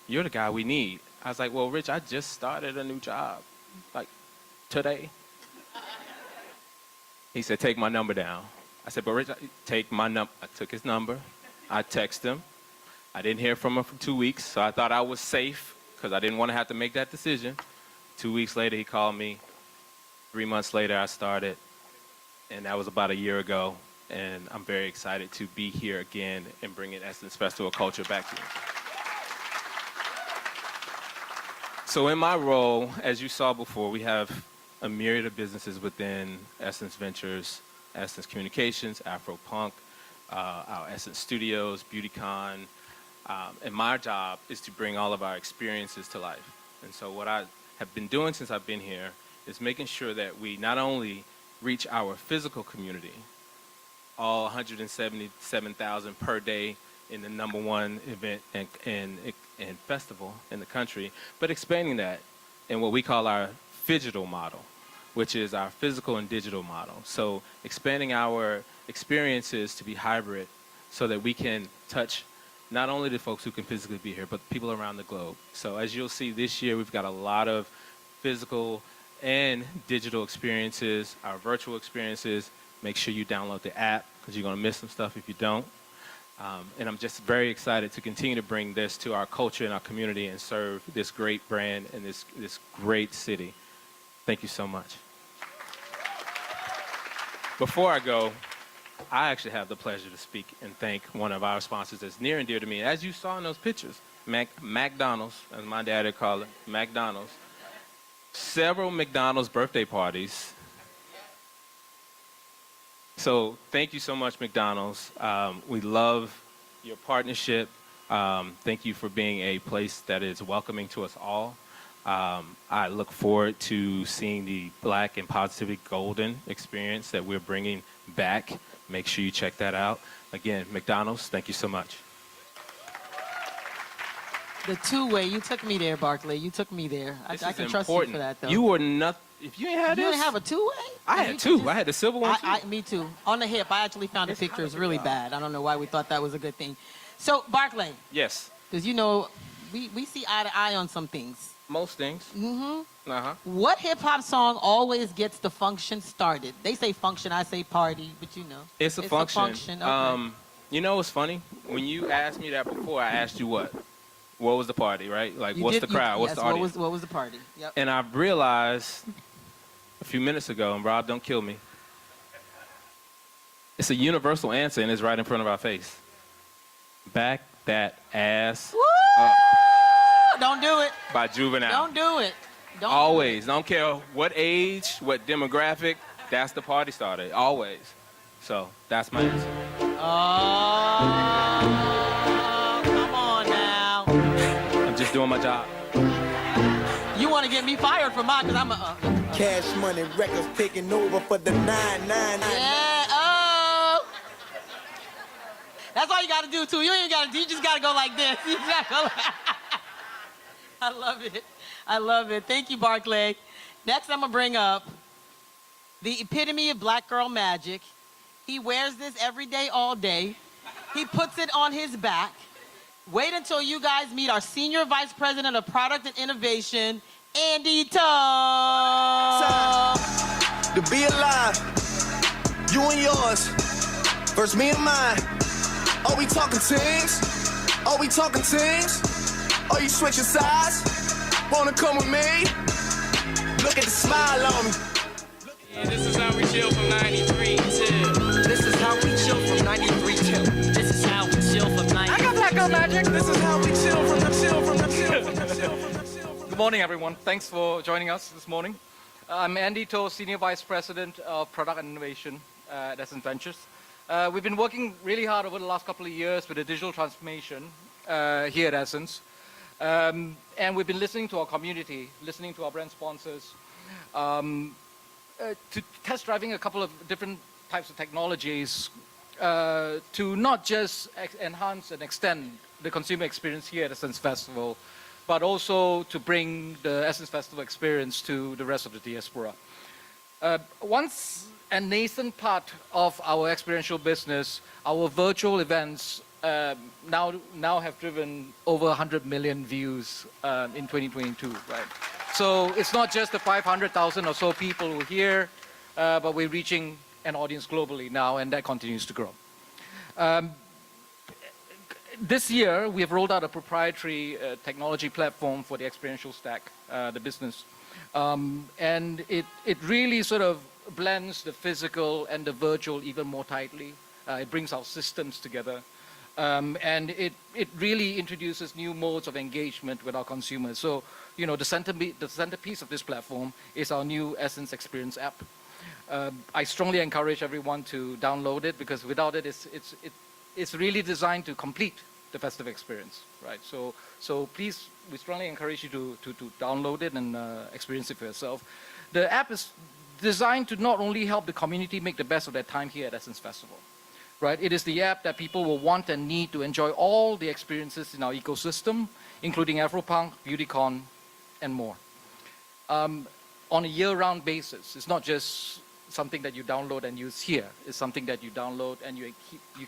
you're the guy we need. I was like, well, Rich, I just started a new job, like today. He said, take my number down. I said, but Rich, take my number. I took his number. I texted him. I didn't hear from him for 2 weeks, so I thought I was safe because I didn't want to have to make that decision. 2 weeks later, he called me. 3 months later, I started, and that was about a year ago, and I'm very excited to be here again and bringing Essence Festival culture back here. So in my role, as you saw before, we have a myriad of businesses within Essence Ventures, Essence Communications, Afropunk, our Essence Studios, BeautyCon, and my job is to bring all of our experiences to life. And so what I have been doing since I've been here is making sure that we not only reach our physical community, all 177,000 per day in the #1 event and festival in the country, but expanding that in what we call our phygital model, which is our physical and digital model. So expanding our experiences to be hybrid so that we can touch not only the folks who can physically be here, but people around the globe. So as you'll see this year, we've got a lot of physical and digital experiences, our virtual experiences. Make sure you download the app because you're going to miss some stuff if you don't. And I'm just very excited to continue to bring this to our culture and our community and serve this great brand and this great city. Thank you so much. Before I go, I actually have the pleasure to speak and thank one of our sponsors that's near and dear to me. As you saw in those pictures, McDonald's, as my dad would call it, McDonald's. Several McDonald's birthday parties. So thank you so much, McDonald's. We love your partnership. Thank you for being a place that is welcoming to us all. I look forward to seeing the Black and Positively Golden experience that we're bringing back. Make sure you check that out. Again, McDonald's, thank you so much. The two-way, you took me there, Barclay. You took me there. I can trust you for that, though. You were not. If you ain't had this, you didn't have a two-way. I had two. I had the silver one too. Me too. On the hip, I actually found the picture. It's really bad. I don't know why we thought that was a good thing. So, Barclay. Yes. Because we see eye to eye on some things. Most things. Mm-hmm. Uh-huh. What hip-hop song always gets the function started? They say function, I say party, but you know. It's a function. A function. Okay. You know what's funny? When you asked me that before, I asked you what? What was the party, right? Like, what's the crowd? What's the audience? What was the party? Yep. And I realized a few minutes ago, and Rob, don't kill me, it's a universal answer, and it's right in front of our face. Back that ass up. Don't do it. By Juvenile. Don't do it. Always. Don't care what age, what demographic, that's the party starter. Always. So, that's my answer. Oh, come on now. I'm just doing my job. You want to get me fired for mine because I'm a... Cash Money Records taking over for the 999. Yeah, oh. That's all you got to do, too. You ain't got to do. You just got to go like this. You just gotta go like... I love it. I love it. Thank you, Barclay. Next, I'm going to bring up the epitome of black girl magic. He wears this every day, all day. He puts it on his back. Wait until you guys meet our Senior Vice President of Product and Innovation, Andy Tubbs. To be alive, you and yours, versus me and mine. Are we talking teams? Are we talking teams? Are you switching sides? Wanna come with me? Look at the smile on me. Yeah, this is how we chill from 93 till. This is how we chill from 93 till. This is how we chill from 93. I got Black Girl Magic. This is how we chill from the chill from the chill from the chill from the chill. Good morning, everyone. Thanks for joining us this morning. I'm Andy Toh, Senior Vice President of Product and Innovation at Essence Ventures. We've been working really hard over the last couple of years with the digital transformation here at Essence. And we've been listening to our community, listening to our brand sponsors, to test driving a couple of different types of technologies to not just enhance and extend the consumer experience here at Essence Festival, but also to bring the Essence Festival experience to the rest of the diaspora. Once a nascent part of our experiential business, our virtual events now have driven over 100 million views in 2022, right? So it's not just the 500,000 or so people who are here, but we're reaching an audience globally now, and that continues to grow. This year, we have rolled out a proprietary technology platform for the experiential stack, the business. And it really sort of blends the physical and the virtual even more tightly. It brings our systems together. And it really introduces new modes of engagement with our consumers. So, you know, the centerpiece of this platform is our new Essence Experience app. I strongly encourage everyone to download it, because without it, it's really designed to complete the festive experience, right? So please, we strongly encourage you to download it and experience it for yourself. The app is designed to not only help the community make the best of their time here at Essence Festival, right? It is the app that people will want and need to enjoy all the experiences in our ecosystem, including Afropunk, BeautyCon, and more. On a year-round basis. It's not just something that you download and use here. It's something that you download and you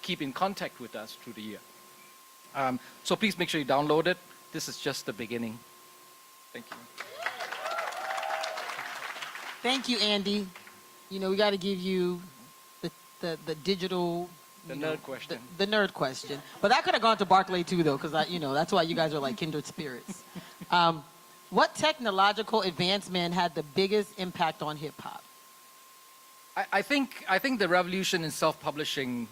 keep in contact with us through the year. So please make sure you download it. This is just the beginning. Thank you. Thank you, Andy. You know, we got to give you the digital... The nerd question. The nerd question. But that could have gone to Barclay too, though, because, you know, that's why you guys are like kindred spirits. What technological advancement had the biggest impact on hip-hop? I think the revolution in self-publishing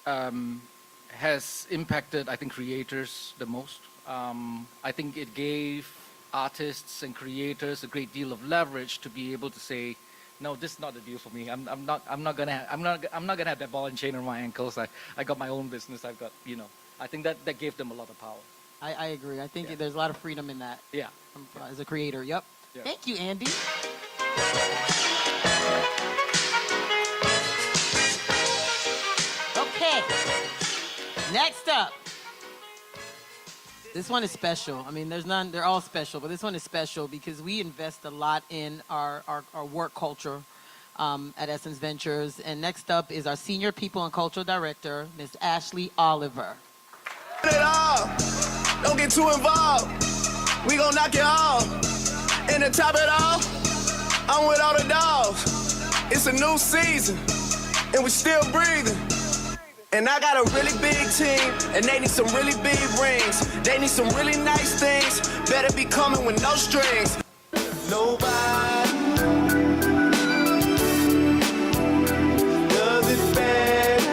has impacted, I think, creators the most. I think it gave artists and creators a great deal of leverage to be able to say, no, this is not the deal for me. I'm not gonna have that ball and chain on my ankles. I got my own business. I've got, you know. I think that gave them a lot of power. I agree. I think there's a lot of freedom in that. Yeah. As a creator. Yep. Yeah. Thank you, Andy. Okay. Next up. This one is special. I mean, there's none, they're all special, but this one is special because we invest a lot in our work culture at Essence Ventures. And next up is our Senior People and Cultural Director, Ms. Ashley Oliver. Don't get too involved. We gon' knock it off. And to top it off, I'm with all the dogs. It's a new season, and we still breathing. And I got a really big team, and they need some really big rings. They need some really nice things. Better be coming with no strings. Nobody does it better.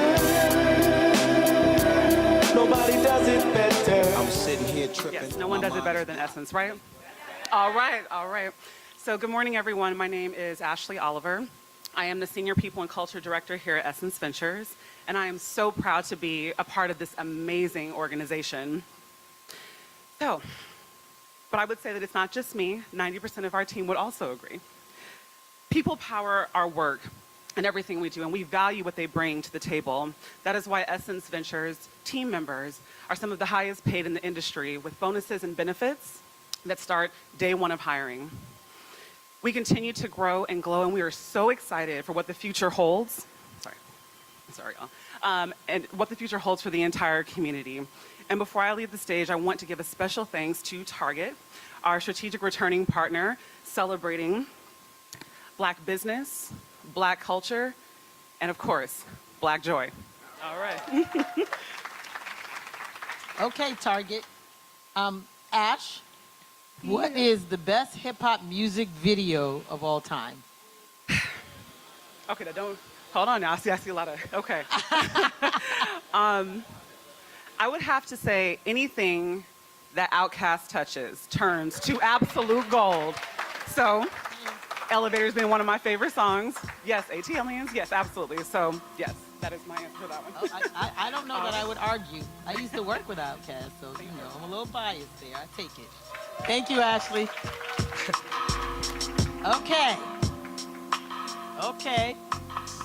Nobody does it better. I'm sitting here tripping. Yes, no one does it better than Essence, right? All right, all right. So good morning, everyone. My name is Ashley Oliver. I am the Senior People and Culture Director here at Essence Ventures, and I am so proud to be a part of this amazing organization. So, but I would say that it's not just me. 90% of our team would also agree. People power our work and everything we do, and we value what they bring to the table. That is why Essence Ventures team members are some of the highest paid in the industry, with bonuses and benefits that start day one of hiring. We continue to grow and glow, and we are so excited for what the future holds. Sorry, y'all. And what the future holds for the entire community. And before I leave the stage, I want to give a special thanks to Target, our strategic returning partner, celebrating Black business, Black culture, and of course, Black joy. All right. Okay, Target. Ash, what is the best hip-hop music video of all time? Okay, now don't, hold on now. I see a lot of, okay. I would have to say anything that Outkast touches turns to absolute gold. So, Elevator's been one of my favorite songs. Yes, ATLians, yes, absolutely. So, yes, that is my answer for that one. Oh, I don't know that I would argue. I used to work with Outkast, so, you know, I'm a little biased there. I take it. Thank you, Ashley. Okay. Okay.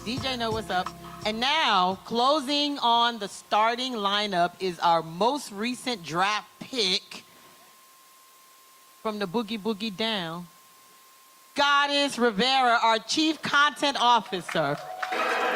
DJ know what's up. And now, closing on the starting lineup is our most recent draft pick from the Boogie Boogie Down, Goddess Rivera, our Chief Content Officer.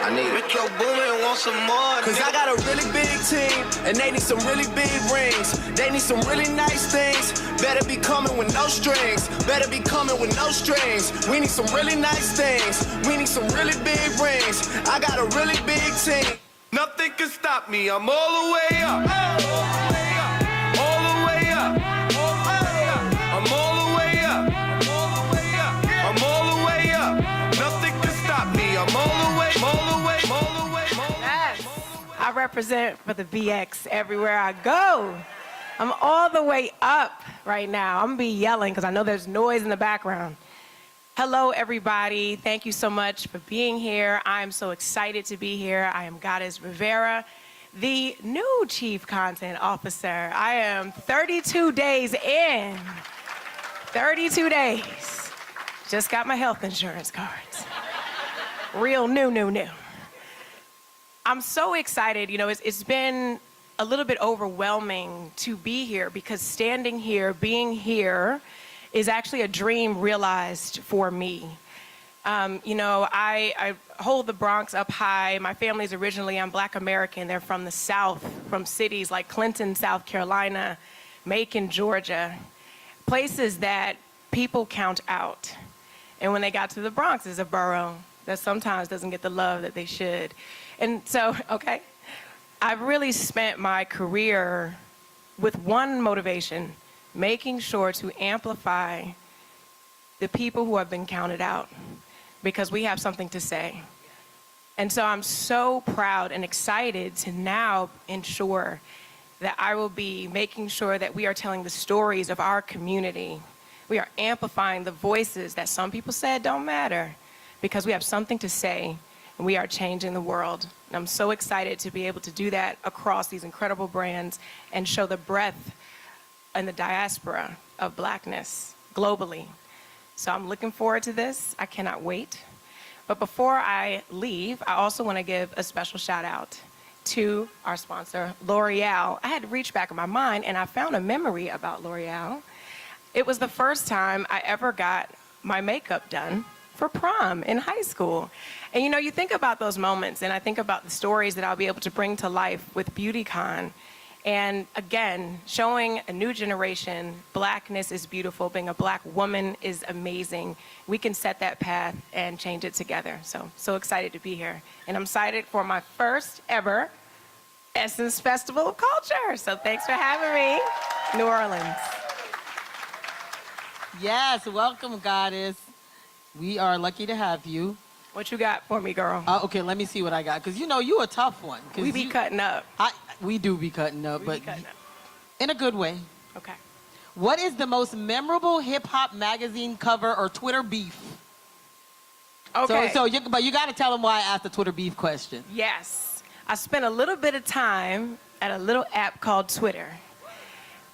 I need Rico Boomin' want some more. Cause I got a really big team, and they need some really big rings. They need some really nice things. Better be coming with no strings. Better be coming with no strings. We need some really nice things. We need some really big rings. I got a really big team. Nothing can stop me. I'm all the way up. All the way up. All the way up. I'm all the way up. I'm all the way up. I'm all the way up. Nothing can stop me. I'm all the way. I'm all the way. I'm all the way. Yes. I represent for the BX everywhere I go. I'm all the way up right now. I'm gonna be yelling because I know there's noise in the background. Hello, everybody. Thank you so much for being here. I'm so excited to be here. I am Goddess Rivera, the new Chief Content Officer. I am 32 days in. 32 days. Just got my health insurance cards. Real new. I'm so excited. You know, it's been a little bit overwhelming to be here because standing here, being here, is actually a dream realized for me. You know, I hold the Bronx up high. My family's originally, I'm Black American. They're from the South, from cities like Clinton, South Carolina, Macon, Georgia, places that people count out. And when they got to the Bronx, it's a borough that sometimes doesn't get the love that they should. And so, okay, I've really spent my career with one motivation, making sure to amplify the people who have been counted out because we have something to say. And so I'm so proud and excited to now ensure that I will be making sure that we are telling the stories of our community. We are amplifying the voices that some people said don't matter because we have something to say and we are changing the world. And I'm so excited to be able to do that across these incredible brands and show the breadth and the diaspora of Blackness globally. So I'm looking forward to this. I cannot wait. But before I leave, I also want to give a special shout out to our sponsor, L'Oreal. I had to reach back in my mind and I found a memory about L'Oreal. It was the first time I ever got my makeup done for prom in high school. And you know, you think about those moments and I think about the stories that I'll be able to bring to life with BeautyCon. And again, showing a new generation, Blackness is beautiful, being a Black woman is amazing. We can set that path and change it together. So excited to be here. And I'm excited for my first ever Essence Festival of Culture. So thanks for having me, New Orleans. Yes, welcome, Goddess. We are lucky to have you. What you got for me, girl? Okay, let me see what I got. Because you know, you a tough one. We be cutting up. We do be cutting up, but in a good way. Okay. What is the most memorable hip-hop magazine cover or Twitter beef? Okay. But you got to tell them why I asked the Twitter beef question. Yes. I spent a little bit of time at a little app called Twitter.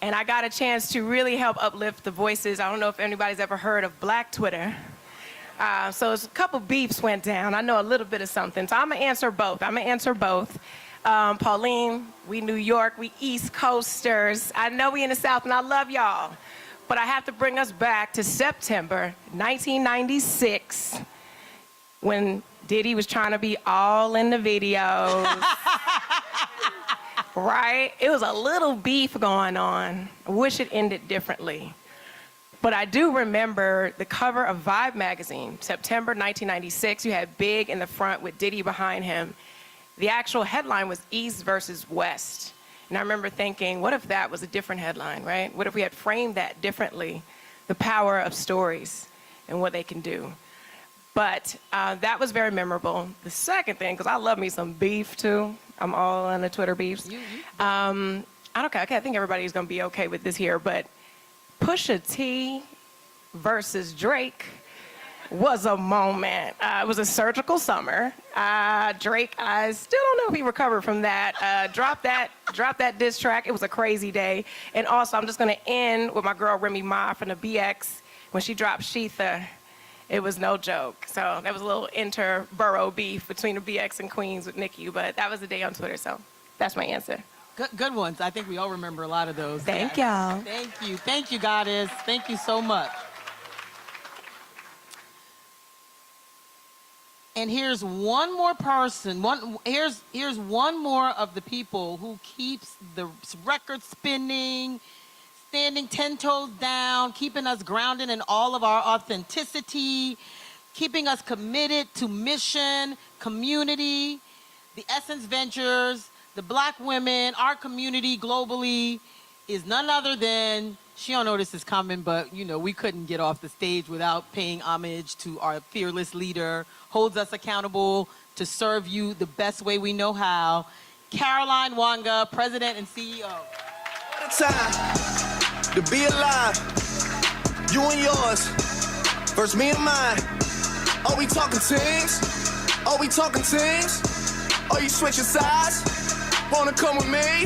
And I got a chance to really help uplift the voices. I don't know if anybody's ever heard of Black Twitter. So a couple beefs went down. I know a little bit of something. So I'm going to answer both. Pauline, we New York, we East Coasters. I know we in the South and I love y'all. But I have to bring us back to September 1996 when Diddy was trying to be all in the videos. right? It was a little beef going on. I wish it ended differently. But I do remember the cover of Vibe magazine, September 1996. You had Big in the front with Diddy behind him. The actual headline was East versus West. And I remember thinking, what if that was a different headline, right? What if we had framed that differently? The power of stories and what they can do. But that was very memorable. The second thing, because I love me some beef too. I'm all on the Twitter beefs. I think everybody's going to be okay with this here, but Pusha T versus Drake was a moment. It was a surgical summer. Drake, I still don't know if he recovered from that. Dropped that diss track. It was a crazy day. And also, I'm just going to end with my girl Remy Ma from the BX. When she dropped Sheetha, it was no joke. So that was a little inter-borough beef between the BX and Queens with Nicki, but that was the day on Twitter, so that's my answer. Good ones. I think we all remember a lot of those. Thank y'all. Thank you. Thank you, Goddess. Thank you so much. And here's one more person. Here's one more of the people who keeps the record spinning, standing 10 toes down, keeping us grounded in all of our authenticity, keeping us committed to mission, community, the Essence Ventures, the Black women, our community globally is none other than, she don't know this is coming, but you know, we couldn't get off the stage without paying homage to our fearless leader, holds us accountable to serve you the best way we know how. Caroline Wanga, President and CEO. What a time to be alive. You and yours versus me and mine. Are we talking teams? Are we talking teams? Are you switching sides? Wanna come with me?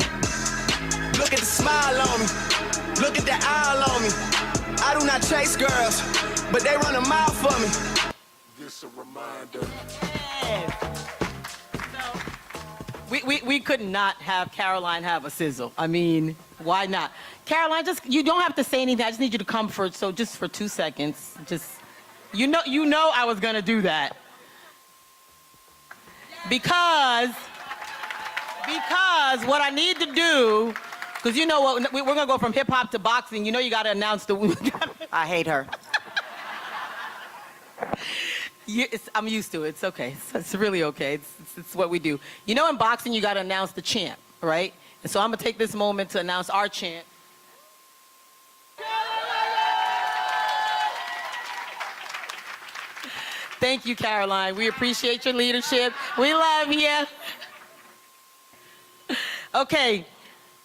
Look at the smile on me. Look at the eye on me. I do not chase girls, but they run a mile for me. This a reminder. We could not have Caroline have a sizzle. I mean, why not? Caroline, you don't have to say anything. I just need you to come just for 2 seconds. You know I was gonna do that. Because what I need to do, because you know what, we're gonna go from hip hop to boxing. You know you gotta announce the. I hate her. I'm used to it. It's okay. It's really okay. It's what we do. You know, in boxing, you got to announce the champ, right? And so I'm going to take this moment to announce our champ. Thank you, Caroline. We appreciate your leadership. We love you. Okay.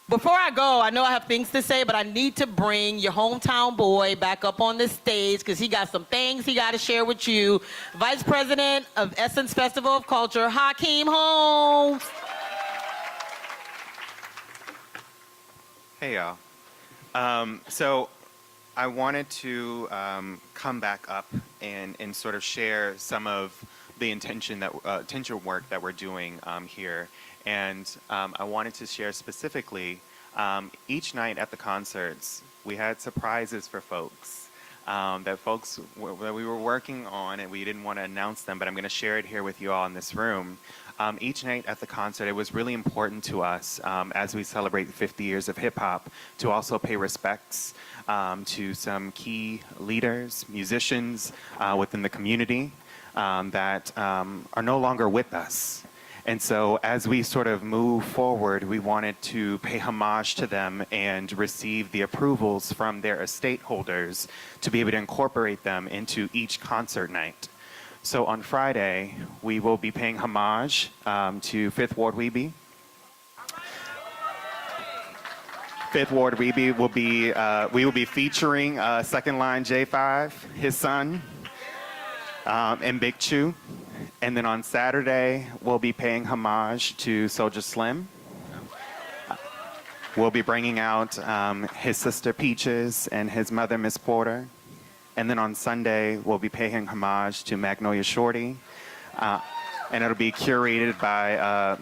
Before I go, I know I have things to say, but I need to bring your hometown boy back up on the stage because he got some things he got to share with you. Vice President of Essence Festival of Culture, Hakeem Holmes. Hey, y'all. So I wanted to come back up and sort of share some of the intention work that we're doing here. And I wanted to share specifically, each night at the concerts, we had surprises for folks that we were working on, and we didn't want to announce them, but I'm going to share it here with you all in this room. Each night at the concert, it was really important to us as we celebrate 50 years of hip hop to also pay respects to some key leaders, musicians within the community that are no longer with us. And so as we sort of move forward, we wanted to pay homage to them and receive the approvals from their estate holders to be able to incorporate them into each concert night. So on Friday, we will be paying homage to Fifth Ward Weeby. Fifth Ward Weeby will be, we will be featuring Second Line J5, his son, and Big Chew. And then on Saturday, we'll be paying homage to Soulja Slim. We'll be bringing out his sister Peaches and his mother Miss Porter. And then on Sunday, we'll be paying homage to Magnolia Shorty. and it'll be curated by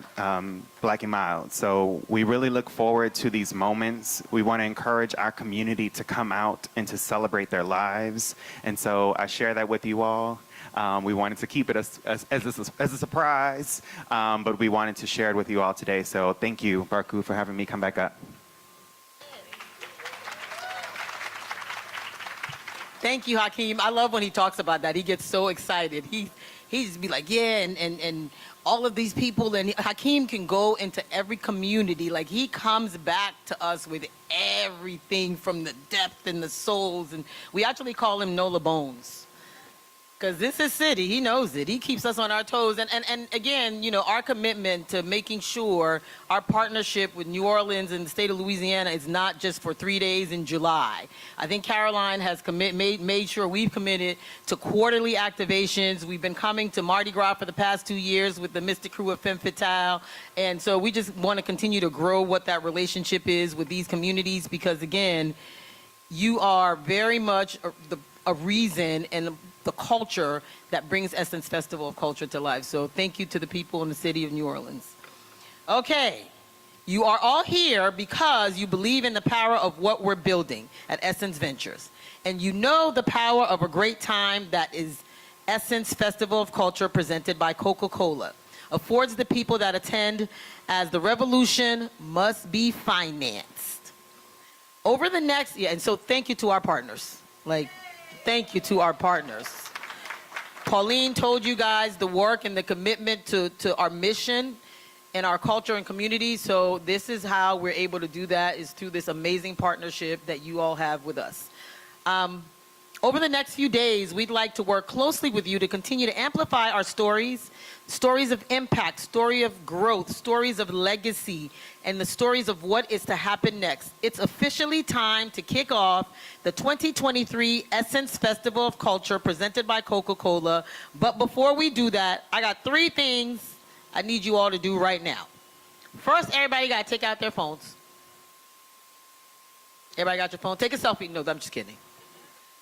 Black and Mild. So we really look forward to these moments. We want to encourage our community to come out and to celebrate their lives. And so I share that with you all. We wanted to keep it as a surprise, but we wanted to share it with you all today. So thank you, Barku, for having me come back up. Thank you, Hakeem. I love when he talks about that. He gets so excited. He just be like, yeah, and all of these people. And Hakeem can go into every community. Like, he comes back to us with everything from the depth and the souls. And we actually call him Nola Bones. Because this is city, he knows it. He keeps us on our toes. And again, you know, our commitment to making sure our partnership with New Orleans and the state of Louisiana is not just for 3 days in July. I think Caroline has made sure we've committed to quarterly activations. We've been coming to Mardi Gras for the past 2 years with the Mystic Crew of Femme Fatale. And so we just want to continue to grow what that relationship is with these communities, because again, you are very much a reason and the culture that brings Essence Festival of Culture to life. So thank you to the people in the city of New Orleans. Okay, you are all here because you believe in the power of what we're building at Essence Ventures. And you know the power of a great time that is Essence Festival of Culture presented by Coca-Cola affords the people that attend, as the revolution must be financed. Over the next, and so thank you to our partners. Thank you to our partners. Pauline told you guys the work and the commitment to our mission and our culture and community. So this is how we're able to do that, is through this amazing partnership that you all have with us. Over the next few days, we'd like to work closely with you to continue to amplify our stories of impact, story of growth, stories of legacy, and the stories of what is to happen next. It's officially time to kick off the 2023 Essence Festival of Culture presented by Coca-Cola. But before we do that, I got 3 things I need you all to do right now. First, everybody got to take out their phones. Everybody got your phone? Take a selfie. No, I'm just kidding.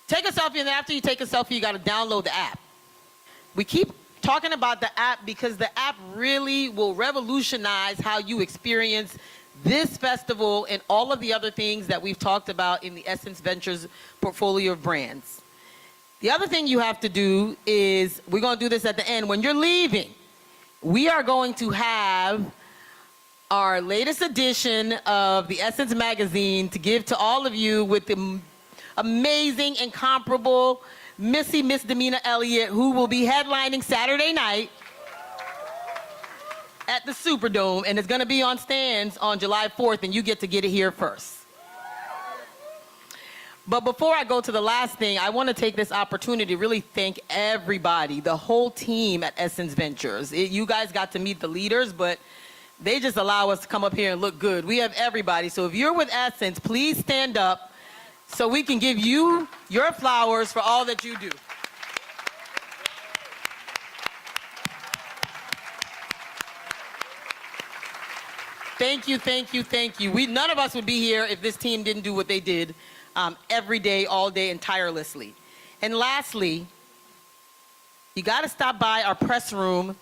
Take a selfie, and then after you take a selfie, you got to download the app. We keep talking about the app because the app really will revolutionize how you experience this festival and all of the other things that we've talked about in the Essence Ventures portfolio of brands. The other thing you have to do is, we're going to do this at the end. When you're leaving, we are going to have our latest edition of the Essence magazine to give to all of you with the amazing, incomparable Miss Demeanor Elliott, who will be headlining Saturday night at the Superdome, and it's going to be on stands on July 4th, and you get to get it here first. But before I go to the last thing, I want to take this opportunity to really thank everybody, the whole team at Essence Ventures. You guys got to meet the leaders, but they just allow us to come up here and look good. We have everybody. So if you're with Essence, please stand up so we can give you your flowers for all that you do. Thank you, thank you, thank you. None of us would be here if this team didn't do what they did every day, all day, and tirelessly. And lastly, you got to stop by our press room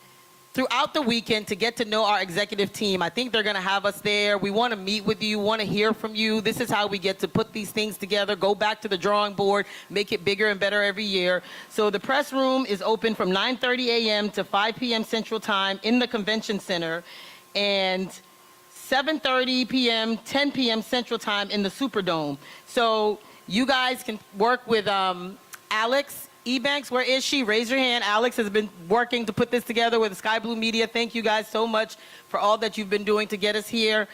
throughout the weekend to get to know our executive team. I think they're going to have us there. We want to meet with you, want to hear from you. This is how we get to put these things together, go back to the drawing board, make it bigger and better every year. So the press room is open from 9:30 a.m. to 5 p.m. Central Time in the Convention Center, and 7:30 p.m., 10 p.m. Central Time in the Superdome. So you guys can work with Alex Ebanks. Where is she? Raise your hand. Alex has been working to put this together with Sky Blue Media. Thank you guys so much for all that you've been doing to get us here.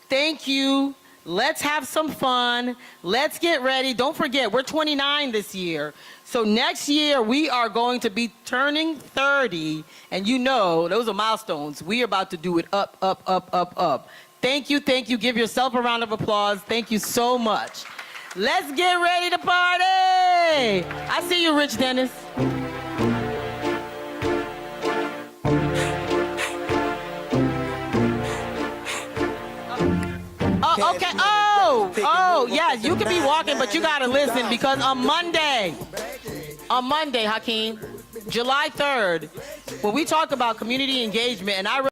Thank you. Let's have some fun. Let's get ready. Don't forget, we're 29 this year. So next year, we are going to be turning 30. And you know, those are milestones. We are about to do it up, up, up, up, up. Thank you, thank you. Give yourself a round of applause. Thank you so much. Let's get ready to party. I see you, Rich Dennis. Oh, okay. Oh, yes, you can be walking, but you got to listen, because on Monday, Hakeem, July 3rd, where we talked about community engagement, and I